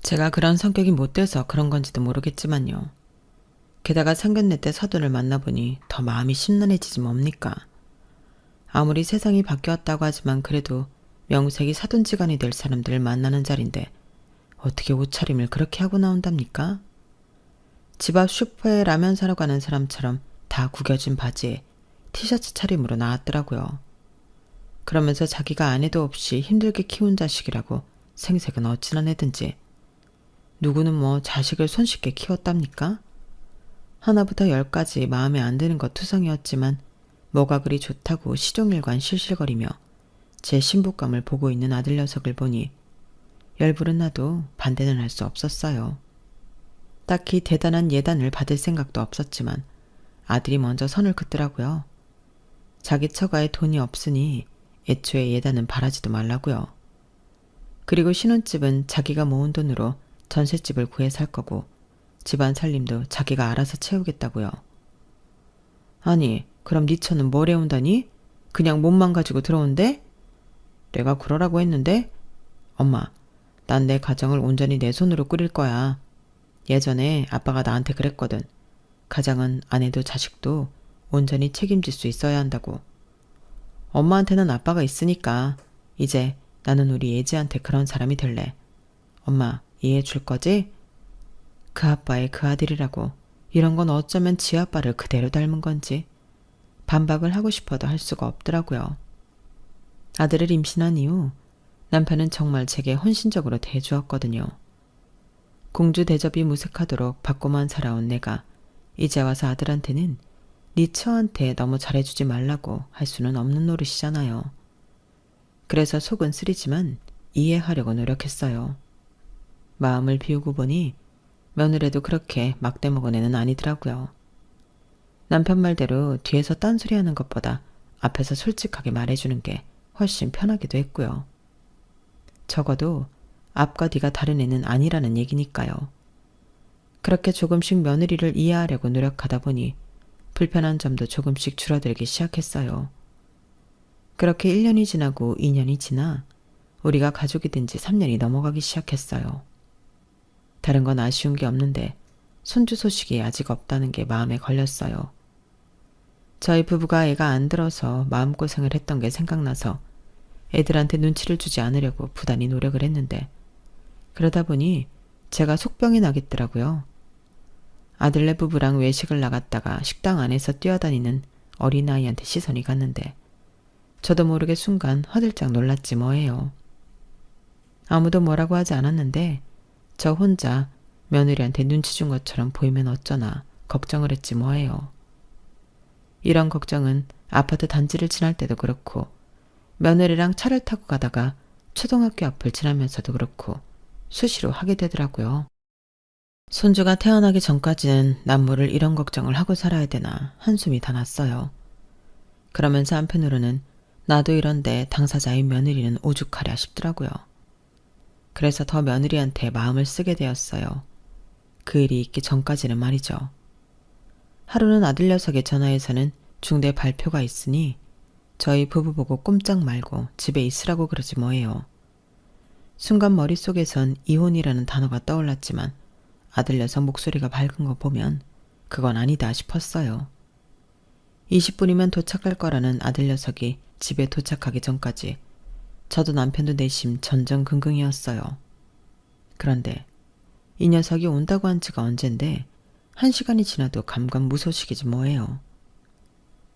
제가 그런 성격이 못 돼서 그런 건지도 모르겠지만요. 게다가 상견례 때 사돈을 만나보니 더 마음이 심란해지지 뭡니까? 아무리 세상이 바뀌었다고 하지만 그래도 명색이 사돈지간이 될 사람들을 만나는 자리인데 어떻게 옷차림을 그렇게 하고 나온답니까? 집 앞 슈퍼에 라면 사러 가는 사람처럼 다 구겨진 바지에 티셔츠 차림으로 나왔더라고요. 그러면서 자기가 아내도 없이 힘들게 키운 자식이라고 생색은 어찌나 내든지 누구는 뭐 자식을 손쉽게 키웠답니까? 하나부터 10까지 마음에 안 드는 것 투성이었지만 뭐가 그리 좋다고 시종일관 실실거리며 제 신부감을 보고 있는 아들 녀석을 보니 열불은 나도 반대는 할 수 없었어요. 딱히 대단한 예단을 받을 생각도 없었지만 아들이 먼저 선을 긋더라고요. 자기 처가에 돈이 없으니 애초에 예단은 바라지도 말라고요. 그리고 신혼집은 자기가 모은 돈으로 전셋집을 구해 살 거고 집안 살림도 자기가 알아서 채우겠다고요. 아니, 그럼 네 처는 뭘 해온다니? 그냥 몸만 가지고 들어온대? 내가 그러라고 했는데? 엄마, 난 내 가정을 온전히 내 손으로 꾸릴 거야. 예전에 아빠가 나한테 그랬거든. 가장은 아내도 자식도 온전히 책임질 수 있어야 한다고. 엄마한테는 아빠가 있으니까 이제 나는 우리 예지한테 그런 사람이 될래. 엄마 이해해 줄 거지? 그 아빠의 그 아들이라고 이런 건 어쩌면 지 아빠를 그대로 닮은 건지 반박을 하고 싶어도 할 수가 없더라고요. 아들을 임신한 이후 남편은 정말 제게 헌신적으로 대해주었거든요. 공주 대접이 무색하도록 받고만 살아온 내가 이제 와서 아들한테는 네 처한테 너무 잘해주지 말라고 할 수는 없는 노릇이잖아요. 그래서 속은 쓰리지만 이해하려고 노력했어요. 마음을 비우고 보니 며느리도 그렇게 막대먹은 애는 아니더라고요. 남편 말대로 뒤에서 딴소리하는 것보다 앞에서 솔직하게 말해주는 게 훨씬 편하기도 했고요. 적어도 앞과 뒤가 다른 애는 아니라는 얘기니까요. 그렇게 조금씩 며느리를 이해하려고 노력하다 보니 불편한 점도 조금씩 줄어들기 시작했어요. 그렇게 1년이 지나고 2년이 지나 우리가 가족이 된 지 3년이 넘어가기 시작했어요. 다른 건 아쉬운 게 없는데 손주 소식이 아직 없다는 게 마음에 걸렸어요. 저희 부부가 애가 안 들어서 마음고생을 했던 게 생각나서 애들한테 눈치를 주지 않으려고 부단히 노력을 했는데 그러다 보니 제가 속병이 나겠더라고요. 아들네 부부랑 외식을 나갔다가 식당 안에서 뛰어다니는 어린아이한테 시선이 갔는데 저도 모르게 순간 화들짝 놀랐지 뭐예요. 아무도 뭐라고 하지 않았는데 저 혼자 며느리한테 눈치 준 것처럼 보이면 어쩌나 걱정을 했지 뭐예요. 이런 걱정은 아파트 단지를 지날 때도 그렇고 며느리랑 차를 타고 가다가 초등학교 앞을 지나면서도 그렇고 수시로 하게 되더라고요. 손주가 태어나기 전까지는 남모를 이런 걱정을 하고 살아야 되나 한숨이 다 났어요. 그러면서 한편으로는 나도 이런데 당사자인 며느리는 오죽하랴 싶더라고요. 그래서 더 며느리한테 마음을 쓰게 되었어요. 그 일이 있기 전까지는 말이죠. 하루는 아들 녀석의 전화에서는 중대 발표가 있으니 저희 부부 보고 꼼짝 말고 집에 있으라고 그러지 뭐예요. 순간 머릿속에선 이혼이라는 단어가 떠올랐지만 아들 녀석 목소리가 밝은 거 보면 그건 아니다 싶었어요. 20분이면 도착할 거라는 아들 녀석이 집에 도착하기 전까지 저도 남편도 내심 전전긍긍이었어요. 그런데 이 녀석이 온다고 한 지가 언젠데 1시간이 지나도 감감무소식이지 뭐예요.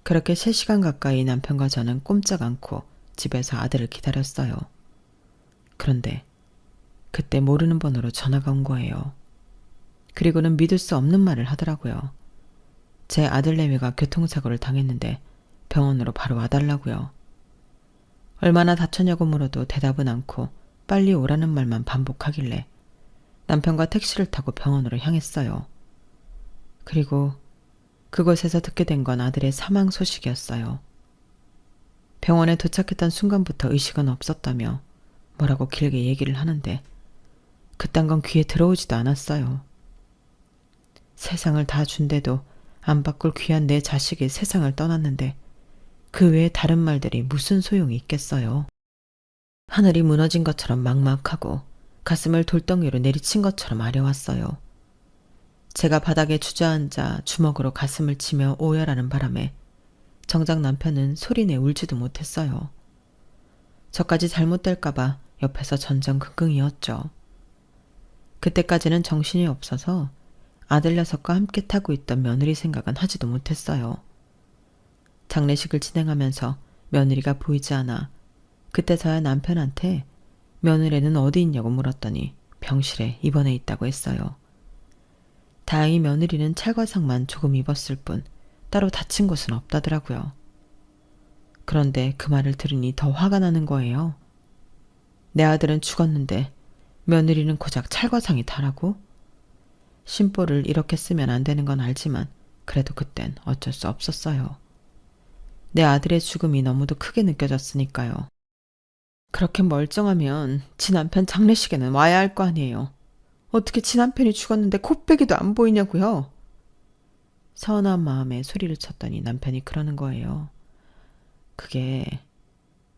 그렇게 3시간 가까이 남편과 저는 꼼짝 않고 집에서 아들을 기다렸어요. 그런데 그때 모르는 번호로 전화가 온 거예요. 그리고는 믿을 수 없는 말을 하더라고요. 제 아들내미가 교통사고를 당했는데 병원으로 바로 와달라고요. 얼마나 다쳤냐고 물어도 대답은 않고 빨리 오라는 말만 반복하길래 남편과 택시를 타고 병원으로 향했어요. 그리고 그곳에서 듣게 된 건 아들의 사망 소식이었어요. 병원에 도착했던 순간부터 의식은 없었다며 뭐라고 길게 얘기를 하는데 그딴 건 귀에 들어오지도 않았어요. 세상을 다 준데도 안 바꿀 귀한 내 자식이 세상을 떠났는데 그 외에 다른 말들이 무슨 소용이 있겠어요. 하늘이 무너진 것처럼 막막하고 가슴을 돌덩이로 내리친 것처럼 아려왔어요. 제가 바닥에 주저앉아 주먹으로 가슴을 치며 오열하는 바람에 정작 남편은 소리내 울지도 못했어요. 저까지 잘못될까봐 옆에서 전전긍긍이었죠. 그때까지는 정신이 없어서 아들 녀석과 함께 타고 있던 며느리 생각은 하지도 못했어요. 장례식을 진행하면서 며느리가 보이지 않아 그때서야 남편한테 며느리는 어디 있냐고 물었더니 병실에 입원해 있다고 했어요. 다행히 며느리는 찰과상만 조금 입었을 뿐 따로 다친 곳은 없다더라고요. 그런데 그 말을 들으니 더 화가 나는 거예요. 내 아들은 죽었는데 며느리는 고작 찰과상이 다라고? 심보를 이렇게 쓰면 안 되는 건 알지만 그래도 그땐 어쩔 수 없었어요. 내 아들의 죽음이 너무도 크게 느껴졌으니까요. 그렇게 멀쩡하면 지 남편 장례식에는 와야 할 거 아니에요. 어떻게 지 남편이 죽었는데 코빼기도 안 보이냐고요. 서운한 마음에 소리를 쳤더니 남편이 그러는 거예요. 그게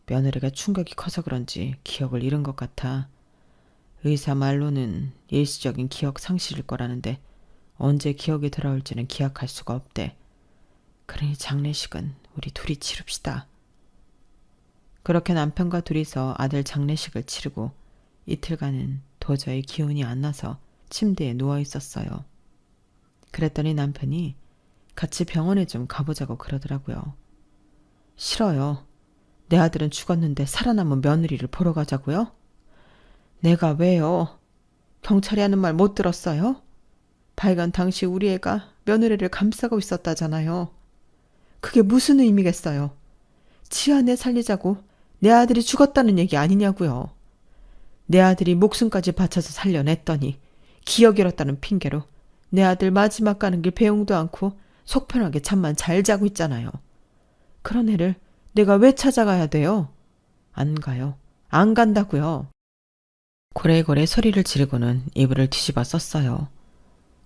며느리가 충격이 커서 그런지 기억을 잃은 것 같아. 의사 말로는 일시적인 기억 상실일 거라는데 언제 기억이 돌아올지는 기약할 수가 없대. 그러니 장례식은 우리 둘이 치릅시다. 그렇게 남편과 둘이서 아들 장례식을 치르고 이틀간은 도저히 기운이 안 나서 침대에 누워 있었어요. 그랬더니 남편이 같이 병원에 좀 가보자고 그러더라고요. 싫어요. 내 아들은 죽었는데 살아남은 며느리를 보러 가자고요? 내가 왜요? 경찰이 하는 말 못 들었어요? 발견 당시 우리 애가 며느리를 감싸고 있었다잖아요. 그게 무슨 의미겠어요? 지 아내 살리자고 내 아들이 죽었다는 얘기 아니냐고요. 내 아들이 목숨까지 바쳐서 살려냈더니 기억 잃었다는 핑계로 내 아들 마지막 가는 길 배웅도 않고 속 편하게 잠만 잘 자고 있잖아요. 그런 애를 내가 왜 찾아가야 돼요? 안 가요. 안 간다고요. 고래고래 소리를 지르고는 이불을 뒤집어 썼어요.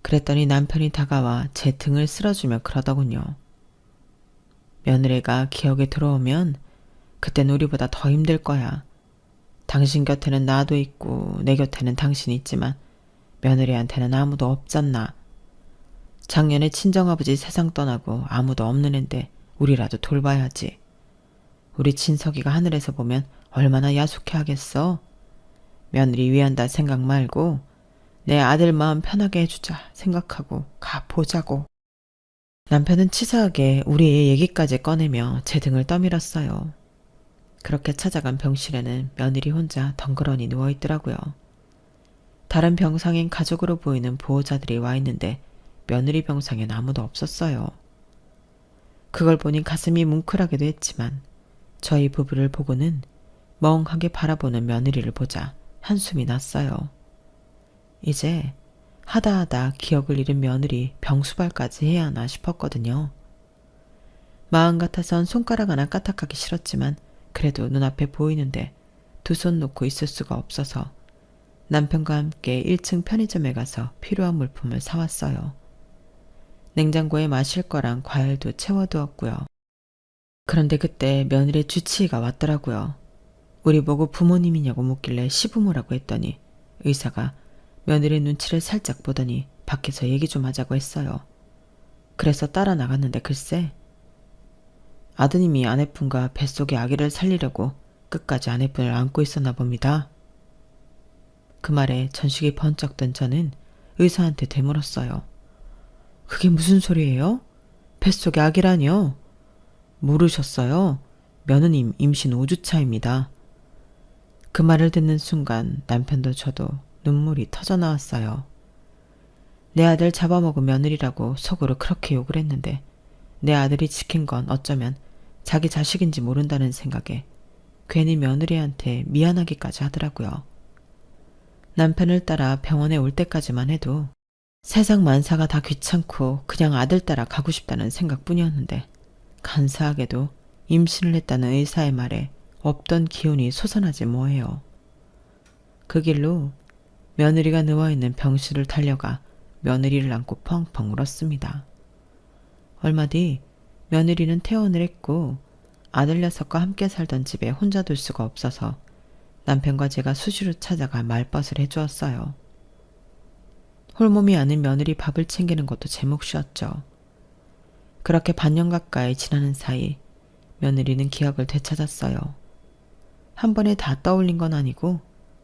그랬더니 남편이 다가와 제 등을 쓸어주며 그러더군요. 며느리가 기억에 들어오면 그땐 우리보다 더 힘들 거야. 당신 곁에는 나도 있고 내 곁에는 당신이 있지만 며느리한테는 아무도 없잖나. 작년에 친정아버지 세상 떠나고 아무도 없는 앤데 우리라도 돌봐야지. 우리 친석이가 하늘에서 보면 얼마나 야속해 하겠어. 며느리 위한다 생각 말고 내 아들 마음 편하게 해주자 생각하고 가보자고. 남편은 치사하게 우리의 얘기까지 꺼내며 제 등을 떠밀었어요. 그렇게 찾아간 병실에는 며느리 혼자 덩그러니 누워있더라고요. 다른 병상엔 가족으로 보이는 보호자들이 와 있는데 며느리 병상엔 아무도 없었어요. 그걸 보니 가슴이 뭉클하기도 했지만 저희 부부를 보고는 멍하게 바라보는 며느리를 보자 한숨이 났어요. 이제 하다하다 기억을 잃은 며느리 병수발까지 해야 하나 싶었거든요. 마음 같아선 손가락 하나 까딱하기 싫었지만 그래도 눈앞에 보이는데 두 손 놓고 있을 수가 없어서 남편과 함께 1층 편의점에 가서 필요한 물품을 사왔어요. 냉장고에 마실 거랑 과일도 채워두었고요. 그런데 그때 며느리 주치의가 왔더라고요. 우리 보고 부모님이냐고 묻길래 시부모라고 했더니 의사가 며느리 눈치를 살짝 보더니 밖에서 얘기 좀 하자고 했어요. 그래서 따라 나갔는데 글쎄 아드님이 아내분과 뱃속의 아기를 살리려고 끝까지 아내분을 안고 있었나 봅니다. 그 말에 전식이 번쩍 든 저는 의사한테 되물었어요. 그게 무슨 소리예요? 뱃속의 아기라니요? 모르셨어요? 며느님 임신 5주차입니다. 그 말을 듣는 순간 남편도 저도 눈물이 터져 나왔어요. 내 아들 잡아먹은 며느리라고 속으로 그렇게 욕을 했는데 내 아들이 지킨 건 어쩌면 자기 자식인지 모른다는 생각에 괜히 며느리한테 미안하기까지 하더라고요. 남편을 따라 병원에 올 때까지만 해도 세상 만사가 다 귀찮고 그냥 아들 따라 가고 싶다는 생각뿐이었는데 간사하게도 임신을 했다는 의사의 말에 없던 기운이 솟아나지 뭐예요. 그 길로 며느리가 누워있는 병실을 달려가 며느리를 안고 펑펑 울었습니다. 얼마 뒤 며느리는 퇴원을 했고 아들 녀석과 함께 살던 집에 혼자 둘 수가 없어서 남편과 제가 수시로 찾아가 말벗을 해주었어요. 홀몸이 아닌 며느리 밥을 챙기는 것도 제 몫이었죠. 그렇게 반년 가까이 지나는 사이 며느리는 기억을 되찾았어요. 한 번에 다 떠올린 건 아니고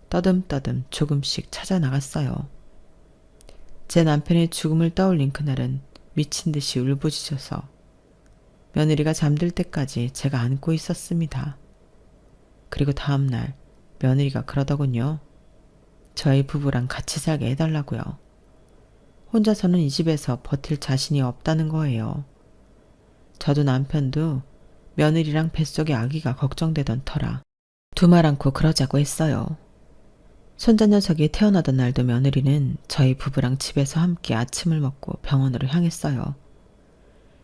떠듬떠듬 조금씩 찾아나갔어요. 제 남편의 죽음을 떠올린 그날은 미친 듯이 울부짖어서 며느리가 잠들 때까지 제가 안고 있었습니다. 그리고 다음날 며느리가 그러더군요. 저희 부부랑 같이 살게 해달라고요. 혼자서는 이 집에서 버틸 자신이 없다는 거예요. 저도 남편도 며느리랑 뱃속의 아기가 걱정되던 터라 두 말 않고 그러자고 했어요. 손자 녀석이 태어나던 날도 며느리는 저희 부부랑 집에서 함께 아침을 먹고 병원으로 향했어요.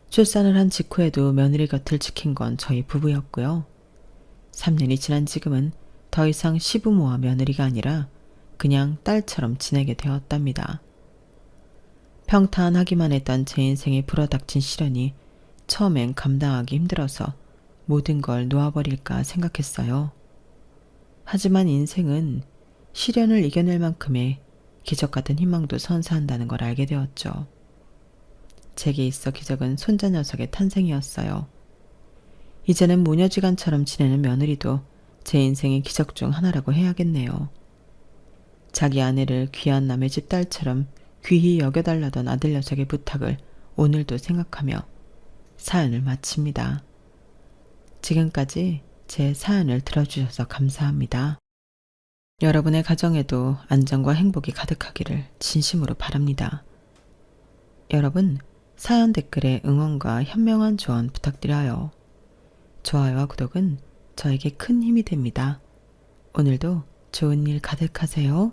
출산을 한 직후에도 며느리 곁을 지킨 건 저희 부부였고요. 3년이 지난 지금은 더 이상 시부모와 며느리가 아니라 그냥 딸처럼 지내게 되었답니다. 평탄하기만 했던 제 인생에 불어닥친 시련이 처음엔 감당하기 힘들어서 모든 걸 놓아버릴까 생각했어요. 하지만 인생은 시련을 이겨낼 만큼의 기적 같은 희망도 선사한다는 걸 알게 되었죠. 제게 있어 기적은 손자 녀석의 탄생이었어요. 이제는 모녀지간처럼 지내는 며느리도 제 인생의 기적 중 하나라고 해야겠네요. 자기 아내를 귀한 남의 집 딸처럼 귀히 여겨달라던 아들 녀석의 부탁을 오늘도 생각하며 사연을 마칩니다. 지금까지 제 사연을 들어주셔서 감사합니다. 여러분의 가정에도 안정과 행복이 가득하기를 진심으로 바랍니다. 여러분, 사연 댓글에 응원과 현명한 조언 부탁드려요. 좋아요와 구독은 저에게 큰 힘이 됩니다. 오늘도 좋은 일 가득하세요.